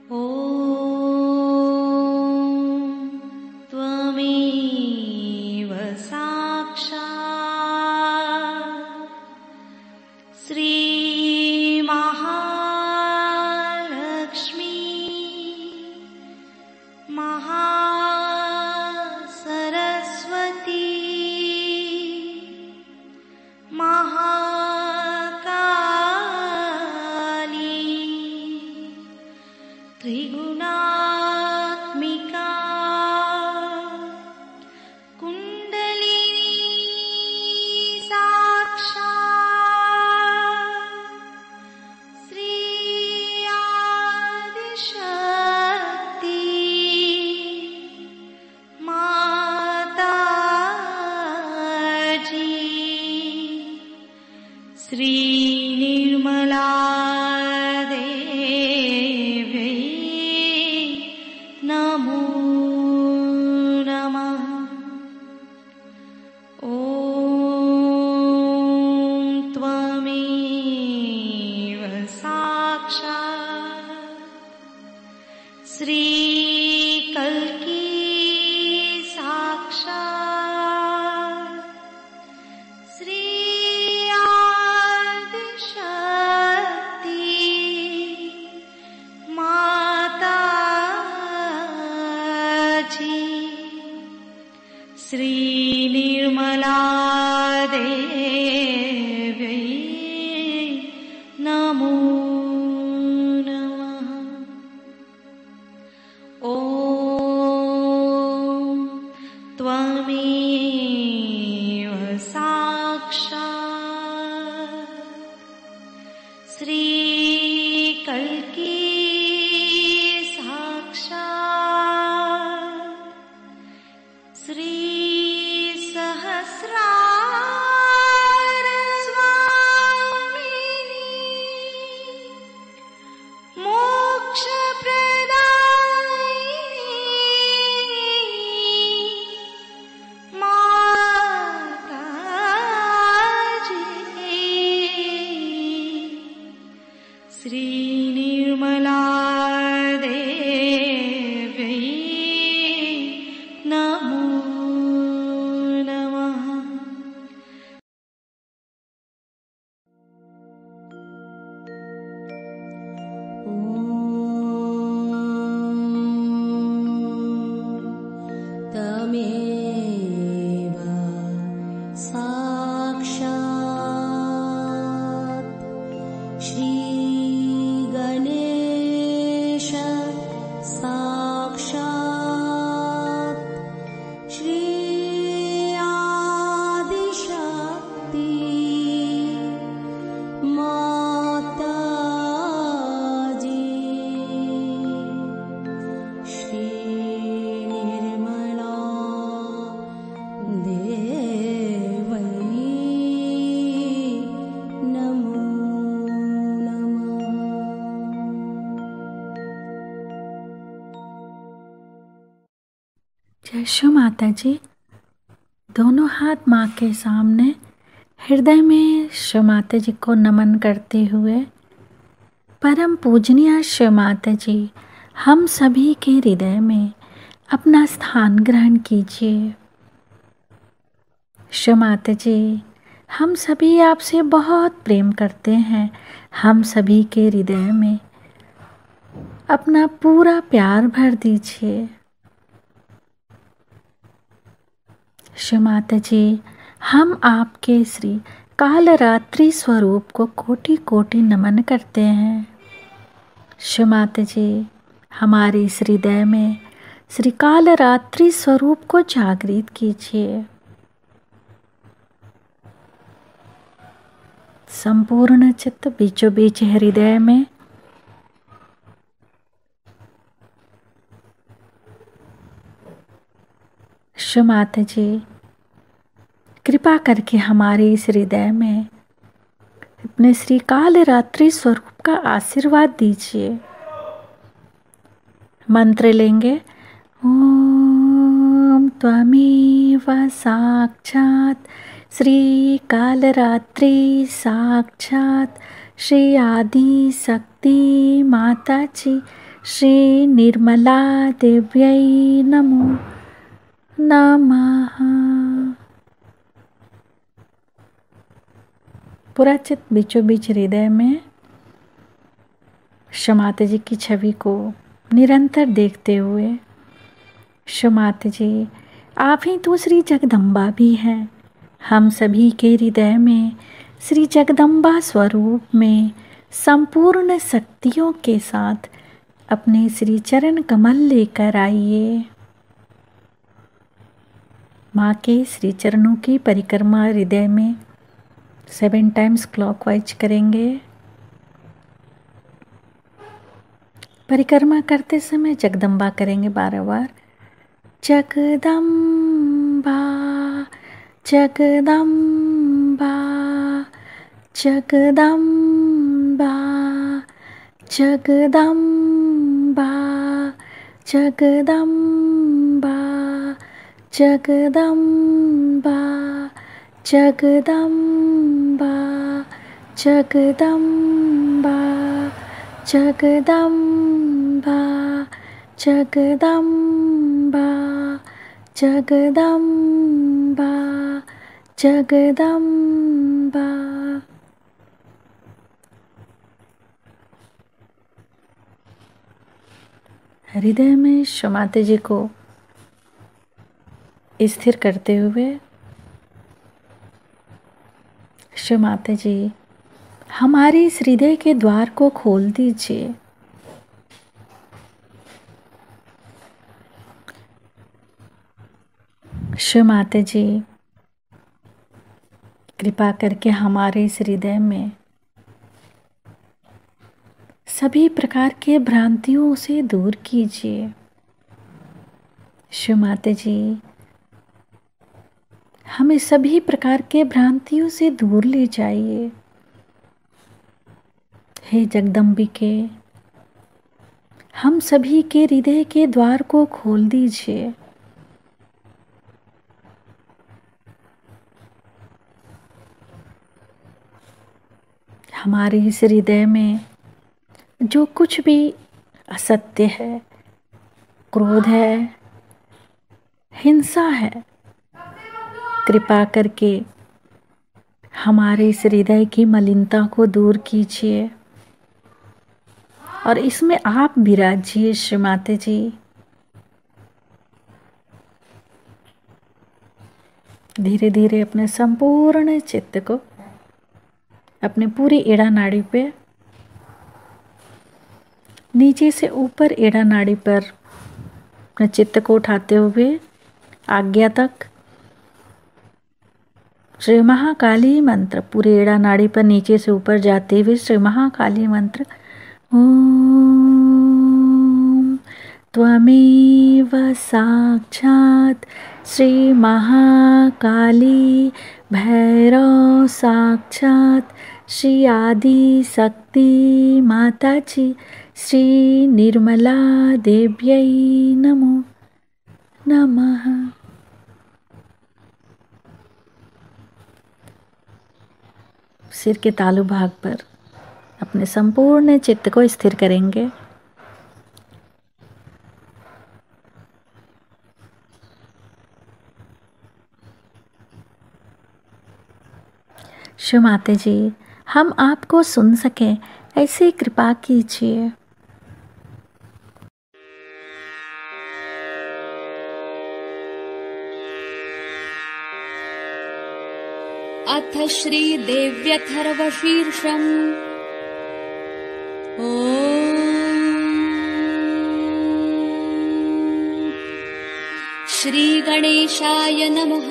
ॐ त्वमेव साक्षात् श्रीमहालक्ष्मी महासरस्वती महाकाली त्रिगुणात्मिका कुण्डलिनी साक्षात् श्री आदिशक्ति माताजी श्री निर्मला देवी नमो नमः। ॐ त्वमेव साक्षात् श्री कल्की साक्षात् श्री आदिशक्ति माताजी श्री निर्मला देवी नमो नमः। ॐ त्वमेव साक्षात् श्री कल्की साक्षात् श्री सहस्रार स्वामिनी मोक्ष प्रदायिनी माताजी श्री निर्मला देवी नमो नमः। तमेव साक्षात् श्रीगणेश साक्षात् श्री आदिशक्ति माताजी श्री निर्मला देवी नमो नमः। जय श्री माता जी। दोनों हाथ माँ के सामने हृदय में श्री माता जी को नमन करते हुए, परम पूजनीय श्री माता जी, हम सभी के हृदय में अपना स्थान ग्रहण कीजिए। श्री माता जी, हम सभी आपसे बहुत प्रेम करते हैं। हम सभी के हृदय में अपना पूरा प्यार भर दीजिए। श्री माता जी, हम आपके श्री कालरात्रि स्वरूप को कोटि कोटि नमन करते हैं। श्री माता जी, हमारे इस हृदय में श्री कालरात्रि स्वरूप को जागृत कीजिए। संपूर्ण चित्त बीचों बीच हृदय में श्री माता जी, कृपा करके हमारे इस हृदय में अपने श्री कालरात्रि स्वरूप का आशीर्वाद दीजिए। मंत्र लेंगे। ओम त्वमेव साक्षात् श्री कालरात्रि साक्षात् श्री आदि शक्ति माता जी श्री निर्मला देव्यै नमो नमः। पूरा चित्त बीचों बीच हृदय में शिव माता जी की छवि को निरंतर देखते हुए, शिव माता जी आप ही तो श्री जगदम्बा भी हैं। हम सभी के हृदय में श्री जगदम्बा स्वरूप में संपूर्ण शक्तियों के साथ अपने श्री चरण कमल लेकर आइए। माँ के श्री चरणों की परिक्रमा हृदय में 7 टाइम्स क्लॉकवाइज करेंगे। परिक्रमा करते समय जगदम्बा करेंगे 12 बार। जगदम्बा जगदम्बा जगदम्बा जगदम्बा जगदम्बा जगदम्बा जगदम्बा जगदम्बा जगदम्बा जगदम्बा जगदम्बा जगदम्बा। हृदय में शिव माता जी को स्थिर करते हुए, शिव माता जी हमारे इस हृदय के द्वार को खोल दीजिए। शिव माता जी कृपा करके हमारे इस हृदय में सभी प्रकार के भ्रांतियों से दूर कीजिए। शिव माता जी हमें सभी प्रकार के भ्रांतियों से दूर ले जाइए। हे जगदम्बिके, हम सभी के हृदय के द्वार को खोल दीजिए। हमारे इस हृदय में जो कुछ भी असत्य है, क्रोध है, हिंसा है, कृपा करके हमारे इस हृदय की मलिनता को दूर कीजिए और इसमें आप विराजिए। श्री माता जी धीरे धीरे अपने संपूर्ण चित्त को अपने पूरी एड़ा नाड़ी पे, नीचे से ऊपर एड़ा नाड़ी पर अपने चित्त को उठाते हुए आज्ञा तक श्री महाकाली मंत्र पूरे एड़ा नाड़ी पर नीचे से ऊपर जाते हुए श्री महाकाली मंत्र ओम त्वमेव साक्षात् श्री महाकाली भैरव साक्षात् श्री आदि शक्ति माता जी श्री निर्मला देव्यै नमो नमः। सिर के तालु भाग पर अपने संपूर्ण चित्त को स्थिर करेंगे। शिव माता जी हम आपको सुन सकें ऐसे कृपा कीजिए। अथ श्रीदेव्यथर्वशीर्षम् श्रीगणेशाय नमः।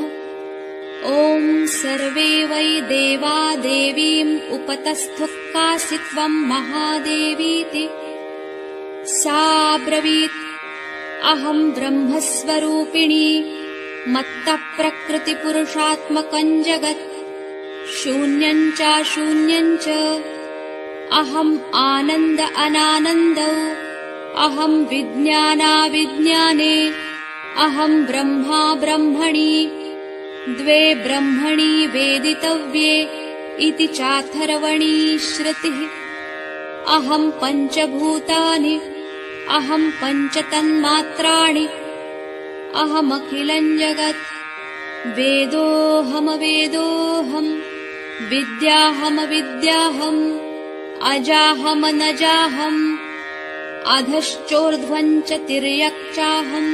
ॐ सर्वे वै देवा देवीम् उपतस्थुकासित्वम् महादेवीति सा ब्रवीत् अहम् ब्रह्मस्वरूपिणी मत्तः प्रकृतिपुरुषात्मकम् जगत् शून्यम् च शून्यम् च अहम् आनन्द अनानन्दौ अहम् विज्ञानाविज्ञाने अहम् ब्रह्मा ब्रह्मणि द्वे ब्रह्मणि वेदितव्ये इति चाथर्वणी श्रुतिः। अहम् पञ्चभूतानि अहं पञ्चतन्मात्राणि अहमखिलं जगत् वेदोऽहमवेदोऽहम् विद्याहमविद्याहम् अजाहमनजाहम् अधश्चोर्ध्वं च तिर्यक्चाहम्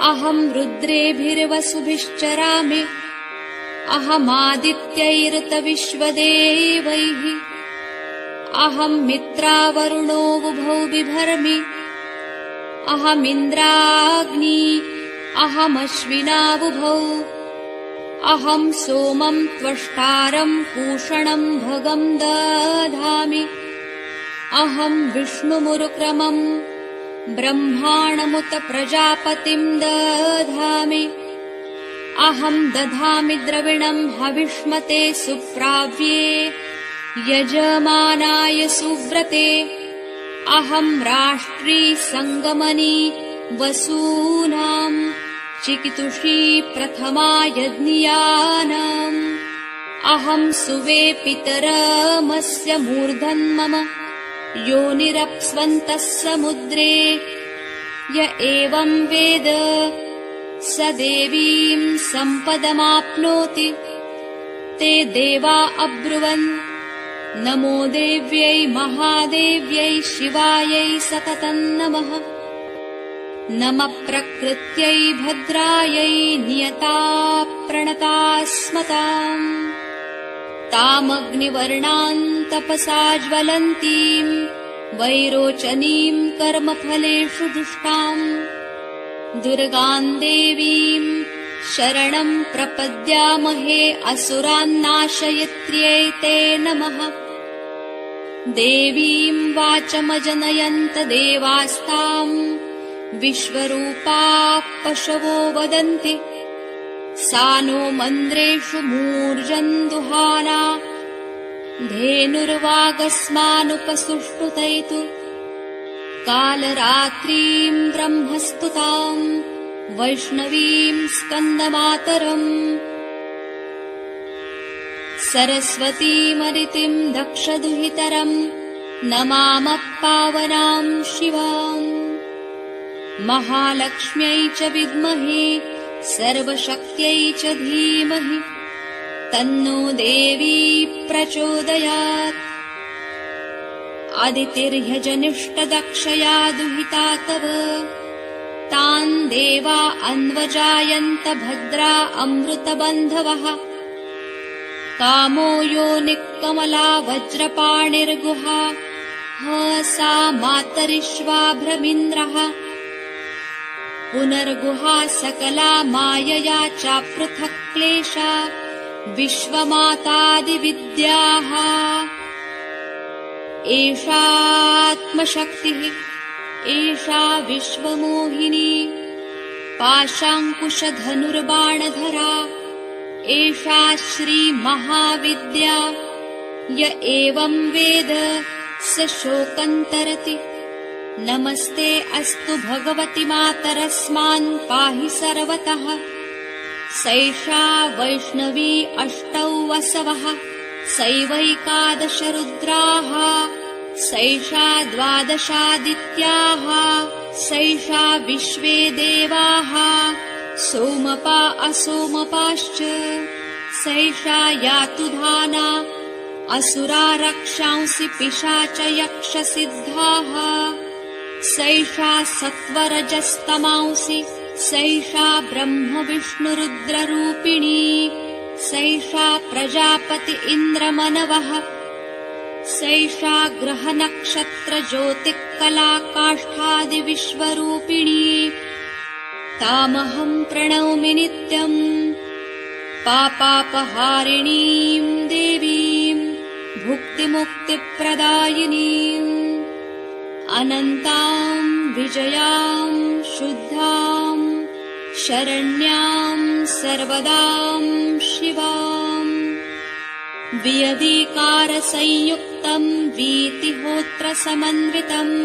अहं रुद्रेभिर्वसुभिश्चरामि अहमादित्यैरतविश्वदेवैः अहं मित्रावरुणो बुभौ बिभर्मि अहमिन्द्राग्नि अहमश्विनावुभौ अहं सोमं त्वष्टारं पूषणं भगं दधामि अहं विष्णुमुरुक्रमं ब्रह्माणमुत प्रजापतिं दधामि अहं दधामि द्रविणं हविष्मते सुप्राव्ये यजमानाय सुव्रते अहं राष्ट्री संगमनी वसूनां चिकितुषी प्रथमा यज्ञियानाम् अहं सुवे पितरमस्य मूर्धन्मम योनिरप्स्वन्तः समुद्रे य एवं वेद स देवीं सम्पदमाप्नोति ते देवा अब्रुवन् नमो देव्यै महादेव्यै शिवायै सततं नमः नमः प्रकृत्यै भद्रायै नियता प्रणता स्मताम् तामग्निवर्णां तपसा ज्वलन्तीं वैरोचनीं कर्मफलेषु दुष्टाम् दुर्गां देवीं शरणं प्रपद्यामहे असुरान्नाशयित्र्यै ते नमः देवीं वाचमजनयन्त देवास्तां विश्वरूपाः पशवो वदन्ति सा नो मन्द्रेषु मूर्जन्दुहाना धेनुर्वागस्मानुपसुष्टुतैतु कालरात्रीं ब्रह्मस्तुतां वैष्णवीं स्कन्दमातरम् सरस्वतीमरितिं दक्षदुहितरं नमामः पावनां शिवाम् महालक्ष्म्यै च विद्महे सर्वशक्त्यै च धीमहि तन्नो देवी प्रचोदयात् अदितिर्ह्यजनिष्टदक्षया दुहिता तव तान् देवा अन्वजायन्त भद्रा अमृतबन्धवः कामो योनिकमला वज्रपाणिर्गुहा सा मातरिश्वाभ्रमिन्द्रः पुनर्गुहा सकला मायया चापृथक् क्लेशा विश्वमातादिविद्याः एषात्मशक्तिः एषा विश्वमोहिनी पाशाङ्कुशधनुर्बाणधरा एषा श्रीमहाविद्या य एवं वेद स शोकन्तरति नमस्ते अस्तु भगवति मातरस्मान् पाहि सर्वतः सैषा वैष्णवी अष्टौ वसवः सैवैकादश रुद्राः सैषा द्वादशादित्याः सैषा विश्वे देवाः सोमपा असोमपाश्च सैषा यातुधाना असुरा रक्षांसि पिशाच यक्षसिद्धाः सैषा सत्वरजस्तमांसि सैषा ब्रह्म विष्णुरुद्ररूपिणी सैषा प्रजापति इन्द्रमनवः सैषा ग्रहनक्षत्रज्योतिःकलाकाष्ठादिविश्वरूपिणी तामहं प्रणौमि नित्यम् पापापहारिणीं देवीं भुक्तिमुक्तिप्रदायिनीम् अनन्तां विजयां शुद्धां शरण्यां सर्वदां शिवाम् वियदीकारसंयुक्तं वीतिहोत्रसमन्वितम्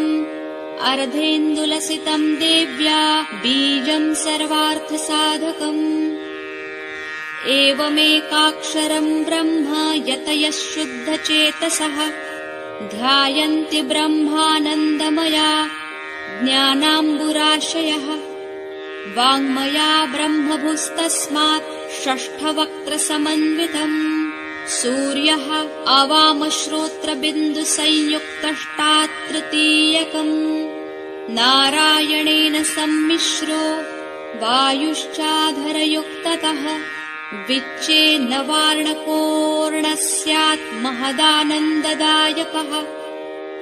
अर्धेन्दुलसितं देव्या बीजं सर्वार्थसाधकम् एवमेकाक्षरं ब्रह्म यतयः शुद्धचेतसः ध्यायन्ति ब्रह्मानन्दमया ज्ञानाम्बुराशयः वाङ्मया ब्रह्मभुस्तस्मात् षष्ठवक्त्रसमन्वितम् सूर्यः अवामश्रोत्रबिन्दुसंयुक्तष्टात् तृतीयकम् नारायणेन सम्मिश्रो वायुश्चाधरयुक्ततः विच्चेन्नवार्णकोर्णः स्यात् महदानन्ददायकः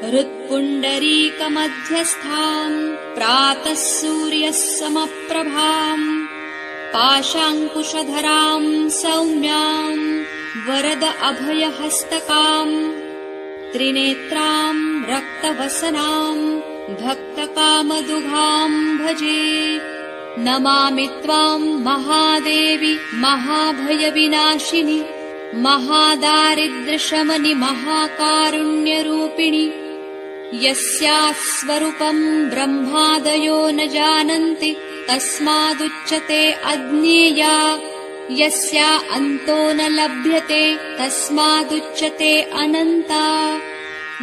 हृत्पुण्डरीकमध्यस्थाम् प्रातः सूर्यः समप्रभाम् पाशाङ्कुशधराम् सौम्याम् वरद अभयहस्तकाम् त्रिनेत्राम् रक्तवसनाम् भक्तकामदुघाम् भजे नमामि त्वाम् महादेवी महाभयविनाशिनि महादारिद्र्यशमनि महाकारुण्यरूपिणि यस्याः स्वरूपम् ब्रह्मादयो न जानन्ति तस्मादुच्यते अज्ञेया यस्या अन्तो न लभ्यते तस्मादुच्यते अनन्ता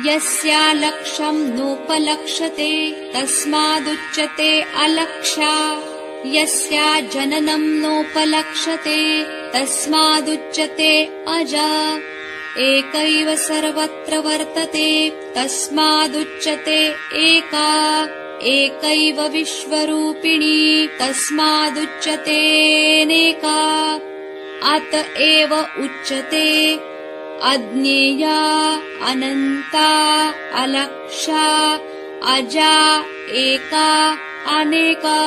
यस्या लक्ष्यम् नोपलक्ष्यते तस्मादुच्यते अलक्ष्या यस्या जननम् नोपलक्ष्यते तस्मादुच्यते अजा एकैव सर्वत्र वर्तते तस्मादुच्यते एका एकैव विश्वरूपिणी तस्मादुच्यतेऽनेका अत एव उच्यते अज्ञेया अनन्ता अलक्ष्या अजा एका अनेका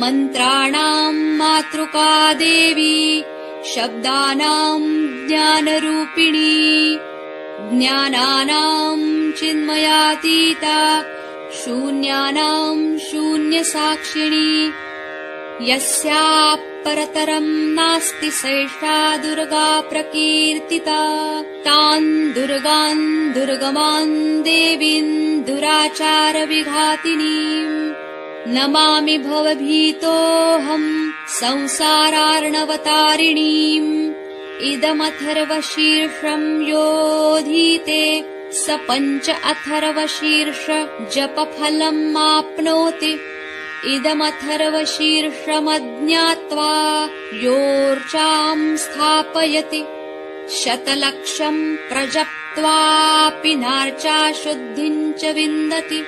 मन्त्राणाम् मातृका देवी शब्दानाम् ज्ञानरूपिणी ज्ञानानाम् चिन्मयातीता शून्यानाम् शून्यसाक्षिणी यस्याः परतरम् नास्ति सैषा दुर्गा प्रकीर्तिता तान् दुर्गान् दुर्गमान् देवीन् दुराचारविघातिनीम् नमामि भवभीतोऽहम् संसारार्णवतारिणीम् इदमथर्वशीर्षम् योऽधीते स पञ्च अथर्वशीर्ष जपफलम् आप्नोति इदमथर्वशीर्षमज्ञात्वा योर्चाम् स्थापयति शतलक्षम् प्रजप्त्वापि नार्चा शुद्धिम् च विन्दति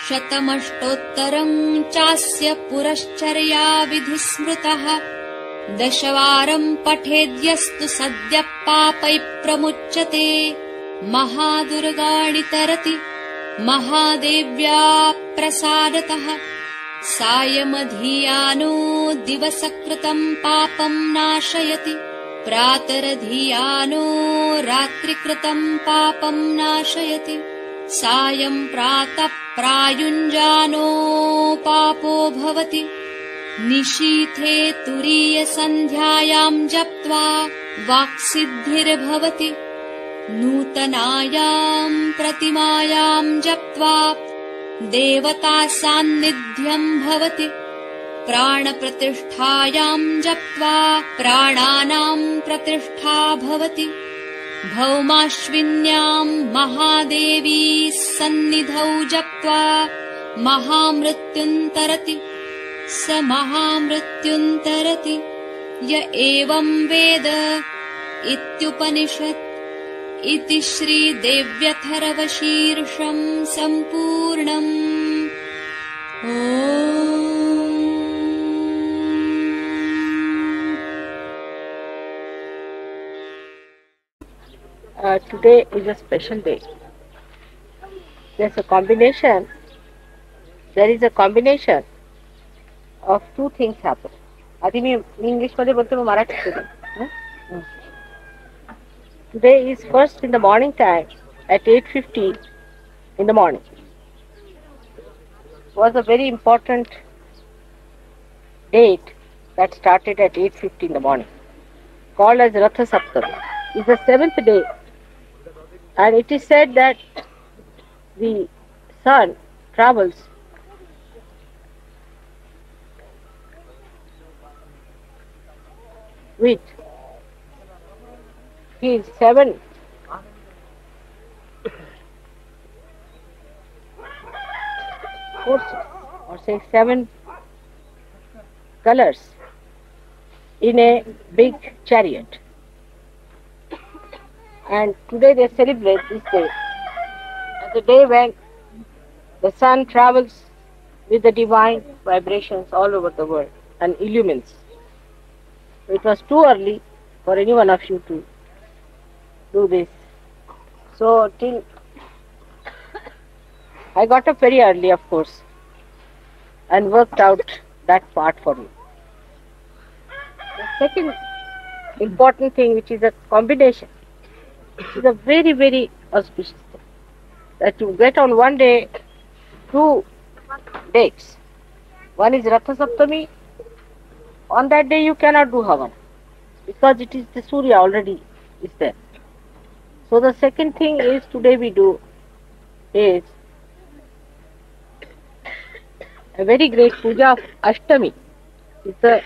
शतमष्टोत्तरम् चास्य पुरश्चर्या विधिस्मृतः दशवारम् पठेद्यस्तु सद्यः पापैः प्रमुच्यते महादुर्गाणि तरति महादेव्या प्रसादतः सायमधियानो दिवसकृतम् पापम् नाशयति प्रातरधियानो रात्रिकृतम् पापम् नाशयति सायम् प्रातः प्रायुञ्जानो पापो भवति निशीथे तुरीयसन्ध्यायाम् जप्त्वा वाक्सिद्धिर्भवति नूतनायाम् प्रतिमायाम् जप्त्वा देवता सान्निध्यम् भवति प्राणप्रतिष्ठायाम् जप्त्वा प्राणानाम् प्रतिष्ठा भवति भौमाश्विन्याम् महादेवी सन्निधौ जप्त्वा महामृत्युन्तरति स महामृत्युन्तरति य एवं वेद इत्युपनिषत् इति श्रीदेव्यथर्वशीर्षम् सम्पूर्णम् Today is a special day. There is a combination of two things happen. आधी मी इंग्लिश मध्ये बोलते मग मराठीत बोलते. Today is first in the morning time at 8:50 in the morning. Was a very important date that started at 8:50 in the morning, called as Ratha Saptami. It's the seventh day, and it is said that the sun travels with his seven horses, or say 7 colors in a big chariot. And today they celebrate this day as the day when the sun travels with the divine vibrations all over the world and illumines. It was too early for any one of you to do this. So till I got up very early, of course, and worked out that part for me. The second important thing, which is a combination, is a very, very auspicious thing. That you get on one day 2 dates. One is Ratha Saptami. On that day you cannot do Havan because it is the Surya already is there. So the second thing is today we do is a very great puja of Ashtami. It's the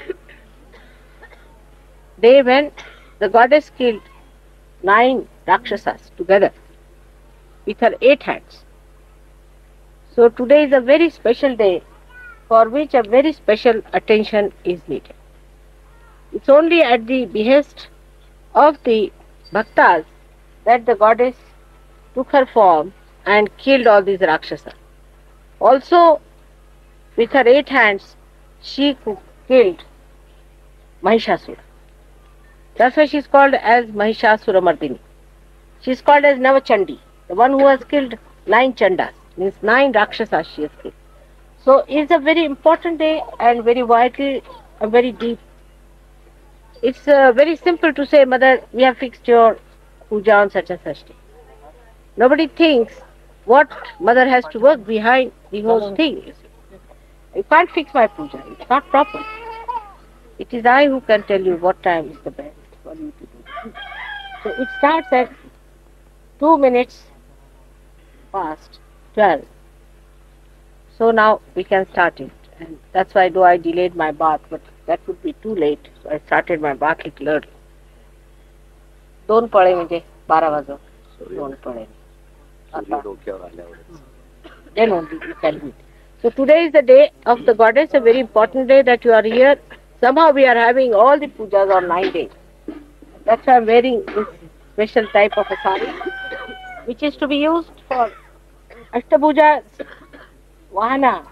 day when the goddess killed 9 Rakshasas together with her 8 hands. So today is a very special day for which a very special attention is needed. It's only at the behest of the bhaktas that the goddess took her form and killed all these Rakshasas. Also, with her 8 hands, she killed Mahishasura. That's why she is called as Mahishasura Mardini. She is called as Navachandi, the one who has killed 9 Chandas, means 9 Rakshasas she has killed. So it's a very important day and very vital and very deep. It's very simple to say, Mother, we have fixed your puja on such and such day. Nobody thinks what Mother has to work behind the whole thing. You see. You can't fix my puja. It's not proper. It is I who can tell you what time is the best for you to do. So it starts at 2 minutes past 12. So now we can start it. And that's why though I delayed my bath, but that would be too late. So I started my bath little early. 2 पळे म्हणजे 12 वाजता. 2 पळे. Then only you can do it. So today is the day of the goddess, a very important day that you are here. Somehow we are having all the pujas on 9 days. That's why I am wearing this special type of a sari, which is to be used for Ashtapuja. Vahana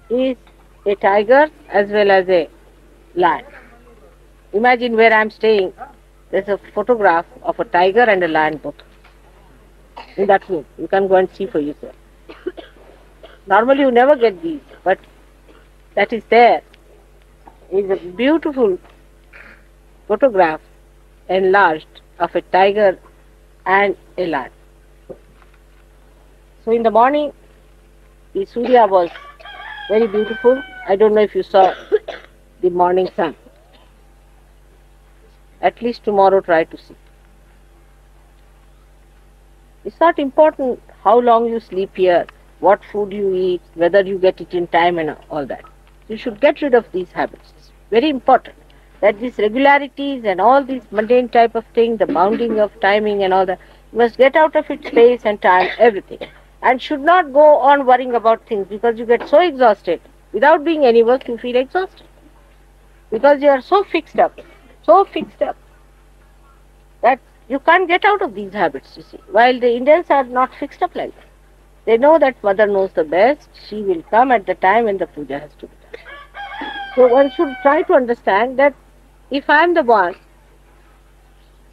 is a tiger as well as a lion. Imagine where I am staying, there's a photograph of a tiger and a lion both in that room. You can go and see for yourself. Normally you never get these, but that is there. It's a beautiful photograph enlarged of a tiger and a lion. So in the morning, the Surya was very beautiful. I don't know if you saw the morning sun. At least tomorrow try to see. It's not important how long you sleep here, what food you eat, whether you get it in time and all that. You should get rid of these habits. It's very important that these regularities and all these mundane type of thing, the bounding of timing and all that, you must get out of it space and time, everything. And should not go on worrying about things because you get so exhausted. Without doing any work, you feel exhausted. Because you are so fixed up that you can't get out of these habits, you see. While the Indians are not fixed up like that. They know that Mother knows the best. She will come at the time when the puja has to be done. So one should try to understand that if I am the one,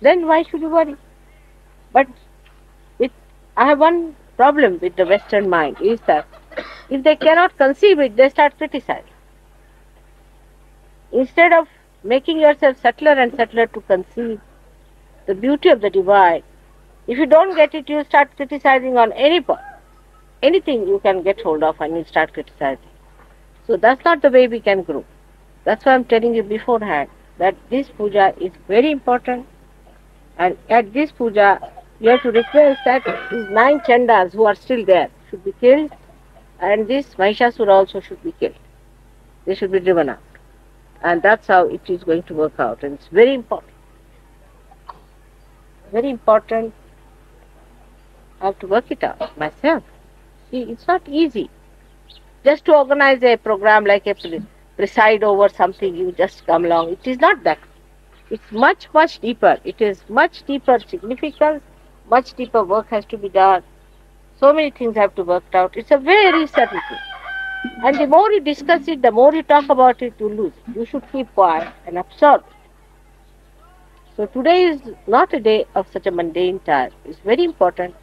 then why should you worry? But I have one problem with the Western mind is that if they cannot conceive it, they start criticizing. Instead of making yourself subtler and subtler to conceive the beauty of the divine, if you don't get it, you start criticizing on any part. Anything you can get hold of and you start criticizing. So that's not the way we can grow. That's why I'm telling you beforehand that this puja is very important, and at this puja you have to request that these 9 chandas who are still there should be killed, and this Mahishasura also should be killed. They should be driven out. And that's how it is going to work out, and it's very important. Very important. I have to work it out myself. See, it's not easy. just to organize a program like a preside over something, you just come along. It is not that. It's much, much deeper. It is much deeper significance, much deeper work has to be done. So many things have to be worked out. It's a very subtle thing. And the more you discuss it, the more you talk about it, you lose. You should keep quiet and absorb. So today is not a day of such a mundane time. It's very important.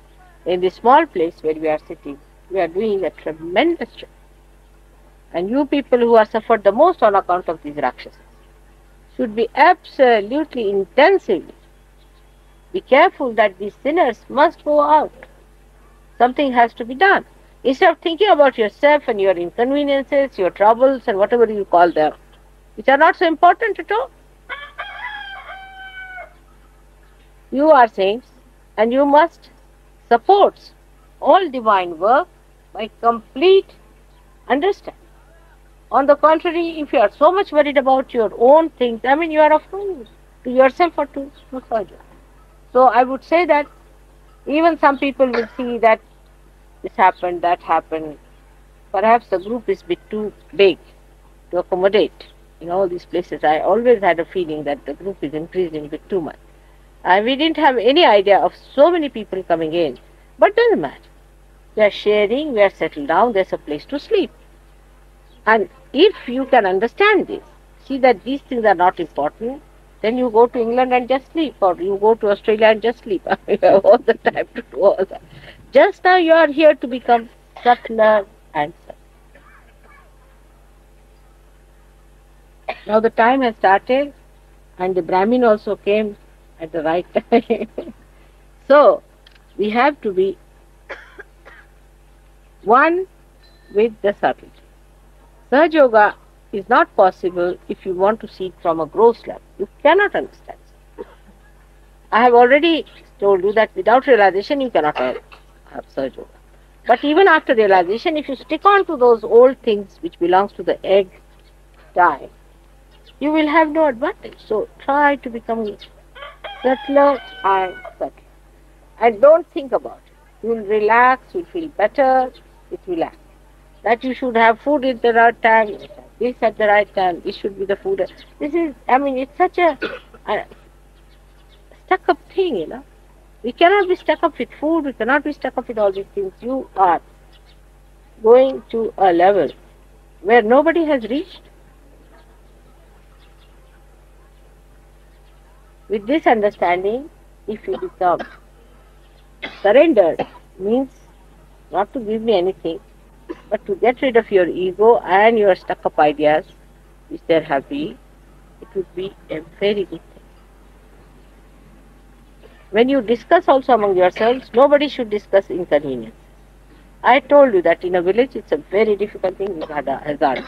In this small place where we are sitting, we are doing a tremendous job. And you people who are suffered the most on account of these Rakshasas should be absolutely intensively be careful that these sinners must go out. Something has to be done. Instead of thinking about yourself and your inconveniences, your troubles and whatever you call them, which are not so important at all. You are saints and you must support all divine work by complete understanding. On the contrary, if you are so much worried about your own things, I mean, you are of no use to yourself or to Maharaj. So I would say that even some people will see that this happened, that happened. Perhaps the group is a bit too big to accommodate in all these places. I always had a feeling that the group is increasing a bit too much. And we didn't have any idea of so many people coming in. But doesn't matter. We are sharing, we are settled down, there's a place to sleep. And if you can understand this, see that these things are not important, then you go to England and just sleep, or you go to Australia and just sleep. You have all the time to do all that. Just now you are here to become subtler and subtler. Now the time has started and the Brahmin also came at the right time. So we have to be one with the subtlety. Sahaja Yoga is not possible if you want to see it from a gross level. You cannot understand. I have already told you that without realization you cannot have Sahaja Yoga. But even after realization, if you stick on to those old things which belongs to the egg time, you will have no advantage. So try to become subtler and subtler. And don't think about it. You will relax, you will feel better, it will relax. That you should have food at the right time, this at the right time, this should be the food. This is, I mean, it's such a stuck up thing, you know. We cannot be stuck up with food, we cannot be stuck up with all these things. You are going to a level where nobody has reached. With this understanding, if you become surrendered, means not to give me anything, but to get rid of your ego and your stuck up ideas which there have been, it would be a very good thing. When you discuss also among yourselves, nobody should discuss inconvenience. I told you that in a village it's a very difficult thing with hazard.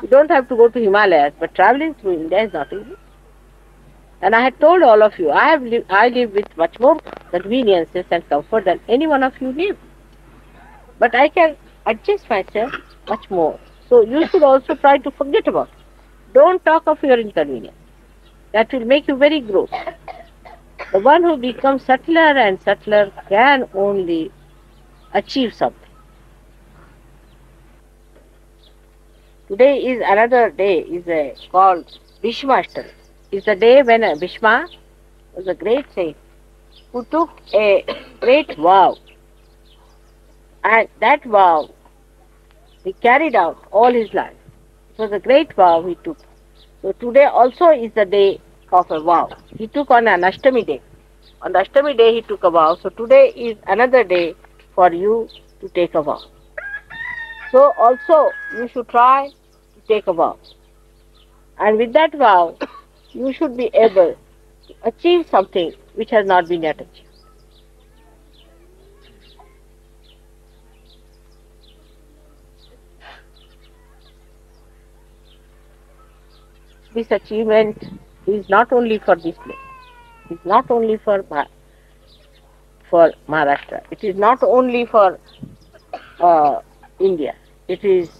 You don't have to go to Himalayas, but traveling through India is not easy. And I had told all of you, I live with much more conveniences and comfort than any one of you live. But I can adjust myself much more. So you should also try to forget about it. Don't talk of your inconvenience. That will make you very gross. The one who becomes subtler and subtler can only achieve something. Today is another day, called Bhishma Ashtami. It's the day when Bhishma was a great saint who took a great vow. And that vow he carried out all his life. It was a great vow he took. So today also is the day of a vow. He took on an Ashtami day. On the Ashtami day he took a vow. So today is another day for you to take a vow. So also you should try to take a vow. And with that vow, you should be able to achieve something which has not been yet achieved. This achievement is not only for this place. It is not only for Maharashtra. It is not only for India. It is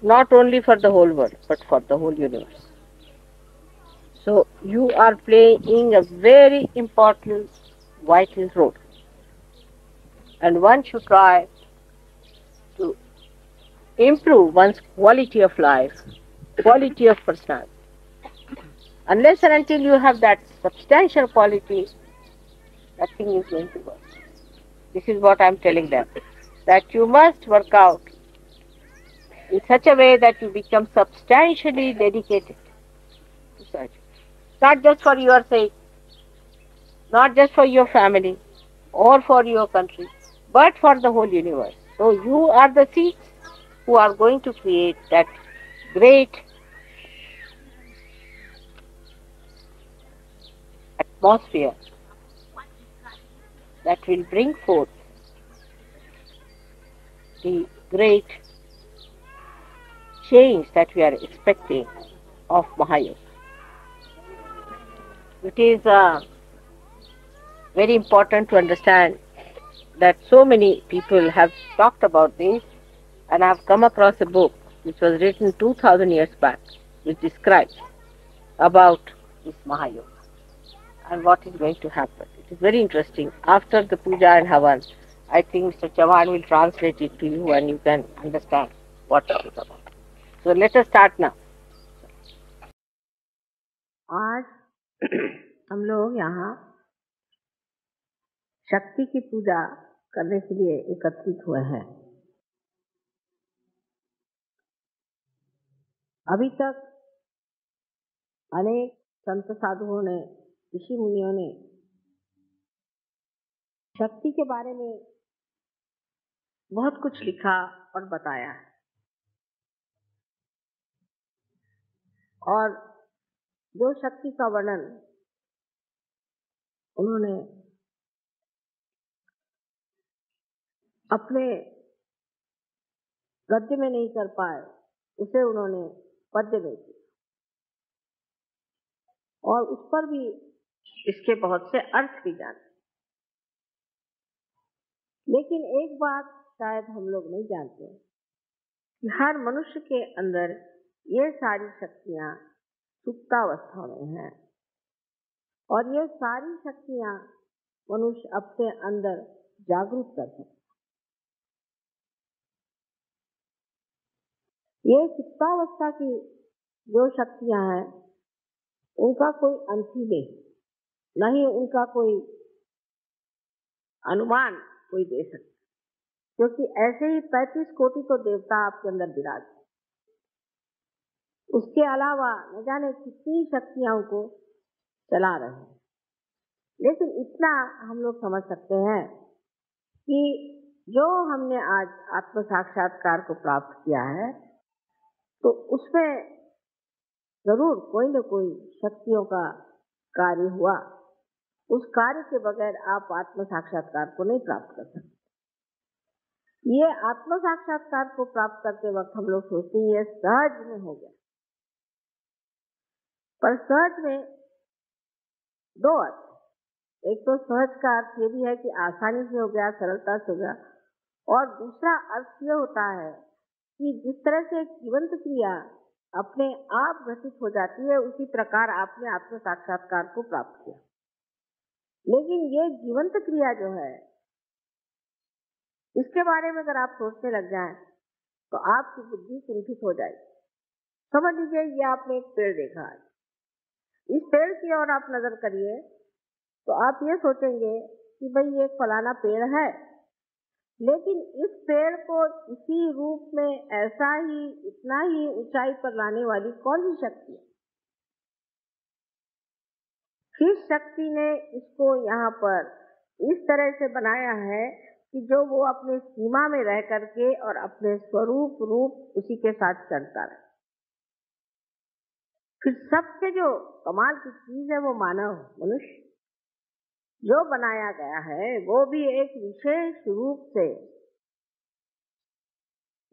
not only for the whole world, but for the whole universe. So you are playing a very important, vital role. And one should try to improve one's quality of life, quality of personality. Unless and until you have that substantial quality, nothing is going to work. This is what I am telling them, that you must work out in such a way that you become substantially dedicated to such. Not just for your sake, not just for your family or for your country, but for the whole universe. So you are the seeds who are going to create that great atmosphere that will bring forth the great change that we are expecting of Mahayoga. It is very important to understand that so many people have talked about this, and I have come across a book which was written 2000 years back which describes about this Mahayoga and what is going to happen. It is very interesting. After the puja and havan, I think Mr. Chauhan will translate it to you and you can understand what it is about. So let us start now. आज हम लोग यहाँ शक्ति की पूजा करने के लिए एकत्रित हुए हैं। अभी तक अनेक संत साधुओं ने, ऋषि मुनियों ने शक्ति के बारे में बहुत कुछ लिखा और बताया, और जो शक्ति का वर्णन उन्होंने अपने गद्य में नहीं कर पाए, उसे उन्होंने पद्य में किया, और उस पर भी इसके बहुत से अर्थ भी जाने। लेकिन एक बात शायद हम लोग नहीं जानते कि हर मनुष्य के अंदर ये सारी शक्तियां सुप्तावस्था में हैं, और ये सारी शक्तियां मनुष्य अपने अंदर जागरूक कर सकता है। ये सुप्तावस्था की जो शक्तियां हैं उनका कोई अंत ही नहीं, न ही उनका कोई अनुमान कोई दे सकता, क्योंकि ऐसे ही 35 कोटि तो देवता आपके अंदर विराज। उसके अलावा न जाने कितनी शक्तियां उनको चला रहे हैं। लेकिन इतना हम लोग समझ सकते हैं कि जो हमने आज आत्म साक्षात्कार को प्राप्त किया है, तो उसमें जरूर कोई न कोई शक्तियों का कार्य हुआ। उस कार्य के बगैर आप आत्म साक्षात्कार को नहीं प्राप्त कर सकते। ये आत्म साक्षात्कार को प्राप्त करते वक्त हम लोग सोचते हैं ये सहज में हो गया, पर सहज में दो अर्थ। एक तो सहज का अर्थ ये भी है कि आसानी से हो गया, सरलता से हो गया, और दूसरा अर्थ ये होता है कि जिस तरह से एक जीवंत क्रिया अपने आप घटित हो जाती है, उसी प्रकार आपने आत्म साक्षात्कार को प्राप्त किया। लेकिन ये जीवंत क्रिया जो है, इसके बारे में अगर आप सोचने लग जाएं तो आपकी बुद्धि कुंठित हो जाएगी। समझ लीजिए ये आपने एक पेड़ देखा है, इस पेड़ की ओर आप नजर करिए तो आप ये सोचेंगे कि भाई ये फलाना पेड़ है, लेकिन इस पेड़ को इसी रूप में ऐसा ही इतना ही ऊंचाई पर लाने वाली कौन सी शक्ति है? किस शक्ति ने इसको यहाँ पर इस तरह से बनाया है कि जो वो अपने सीमा में रह करके और अपने स्वरूप रूप उसी के साथ चलता रहे। फिर सबसे जो कमाल की चीज है वो मानव मनुष्य जो बनाया गया है, वो भी एक विशेष रूप से,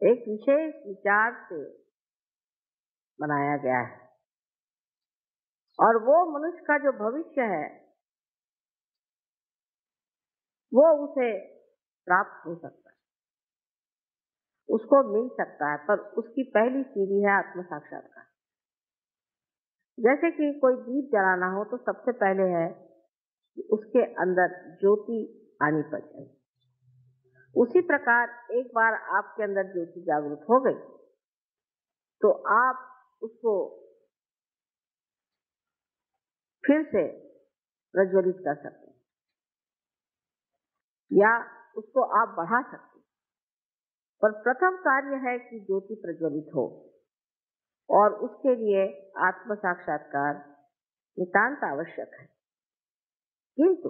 एक विशेष विचार से बनाया गया है, और वो मनुष्य का जो भविष्य है वो उसे प्राप्त हो सकता है, उसको मिल सकता है, पर उसकी पहली सीढ़ी है आत्म साक्षात्कार। जैसे कि कोई दीप जलाना हो तो सबसे पहले है कि उसके अंदर ज्योति आनी पड़ेगी। उसी प्रकार एक बार आपके अंदर ज्योति जागृत हो गई तो आप उसको फिर से प्रज्वलित कर सकते हैं या उसको आप बढ़ा सकते हैं। पर प्रथम कार्य है कि ज्योति प्रज्वलित हो और उसके लिए आत्म साक्षात्कार नितांत आवश्यक है। किंतु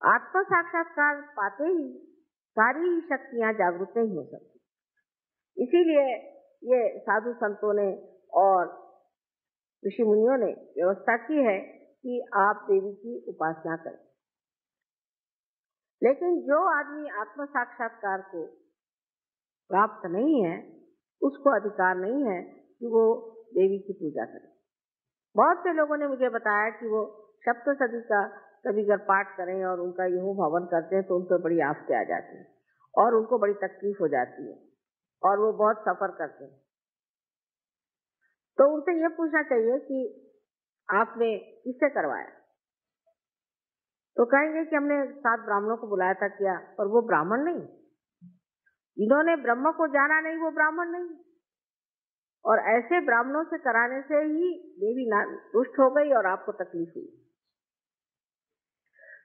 आत्म साक्षात्कार पाते ही सारी ही शक्तियां जागृत नहीं हो सकती। इसीलिए ये साधु संतों ने और ऋषि मुनियों ने व्यवस्था की है कि आप देवी की उपासना करें। लेकिन जो आदमी आत्म साक्षात्कार को प्राप्त नहीं है, उसको अधिकार नहीं है कि वो देवी की पूजा करे। बहुत से लोगों ने मुझे बताया कि वो सप्तशती का कभी अगर पाठ करें और उनका यूं हवन करते हैं तो उन पर बड़ी आफतें आ जाती हैं और उनको बड़ी तकलीफ हो जाती है और वो बहुत सफर करते हैं। तो उनसे ये पूछना चाहिए कि आपने किससे करवाया? तो कहेंगे कि हमने 7 ब्राह्मणों को बुलाया था किया, पर वो ब्राह्मण नहीं। जिन्होंने ब्रह्म को जाना नहीं वो ब्राह्मण नहीं। और ऐसे ब्राह्मणों से कराने से ही देवी रुष्ट हो गई और आपको तकलीफ हुई।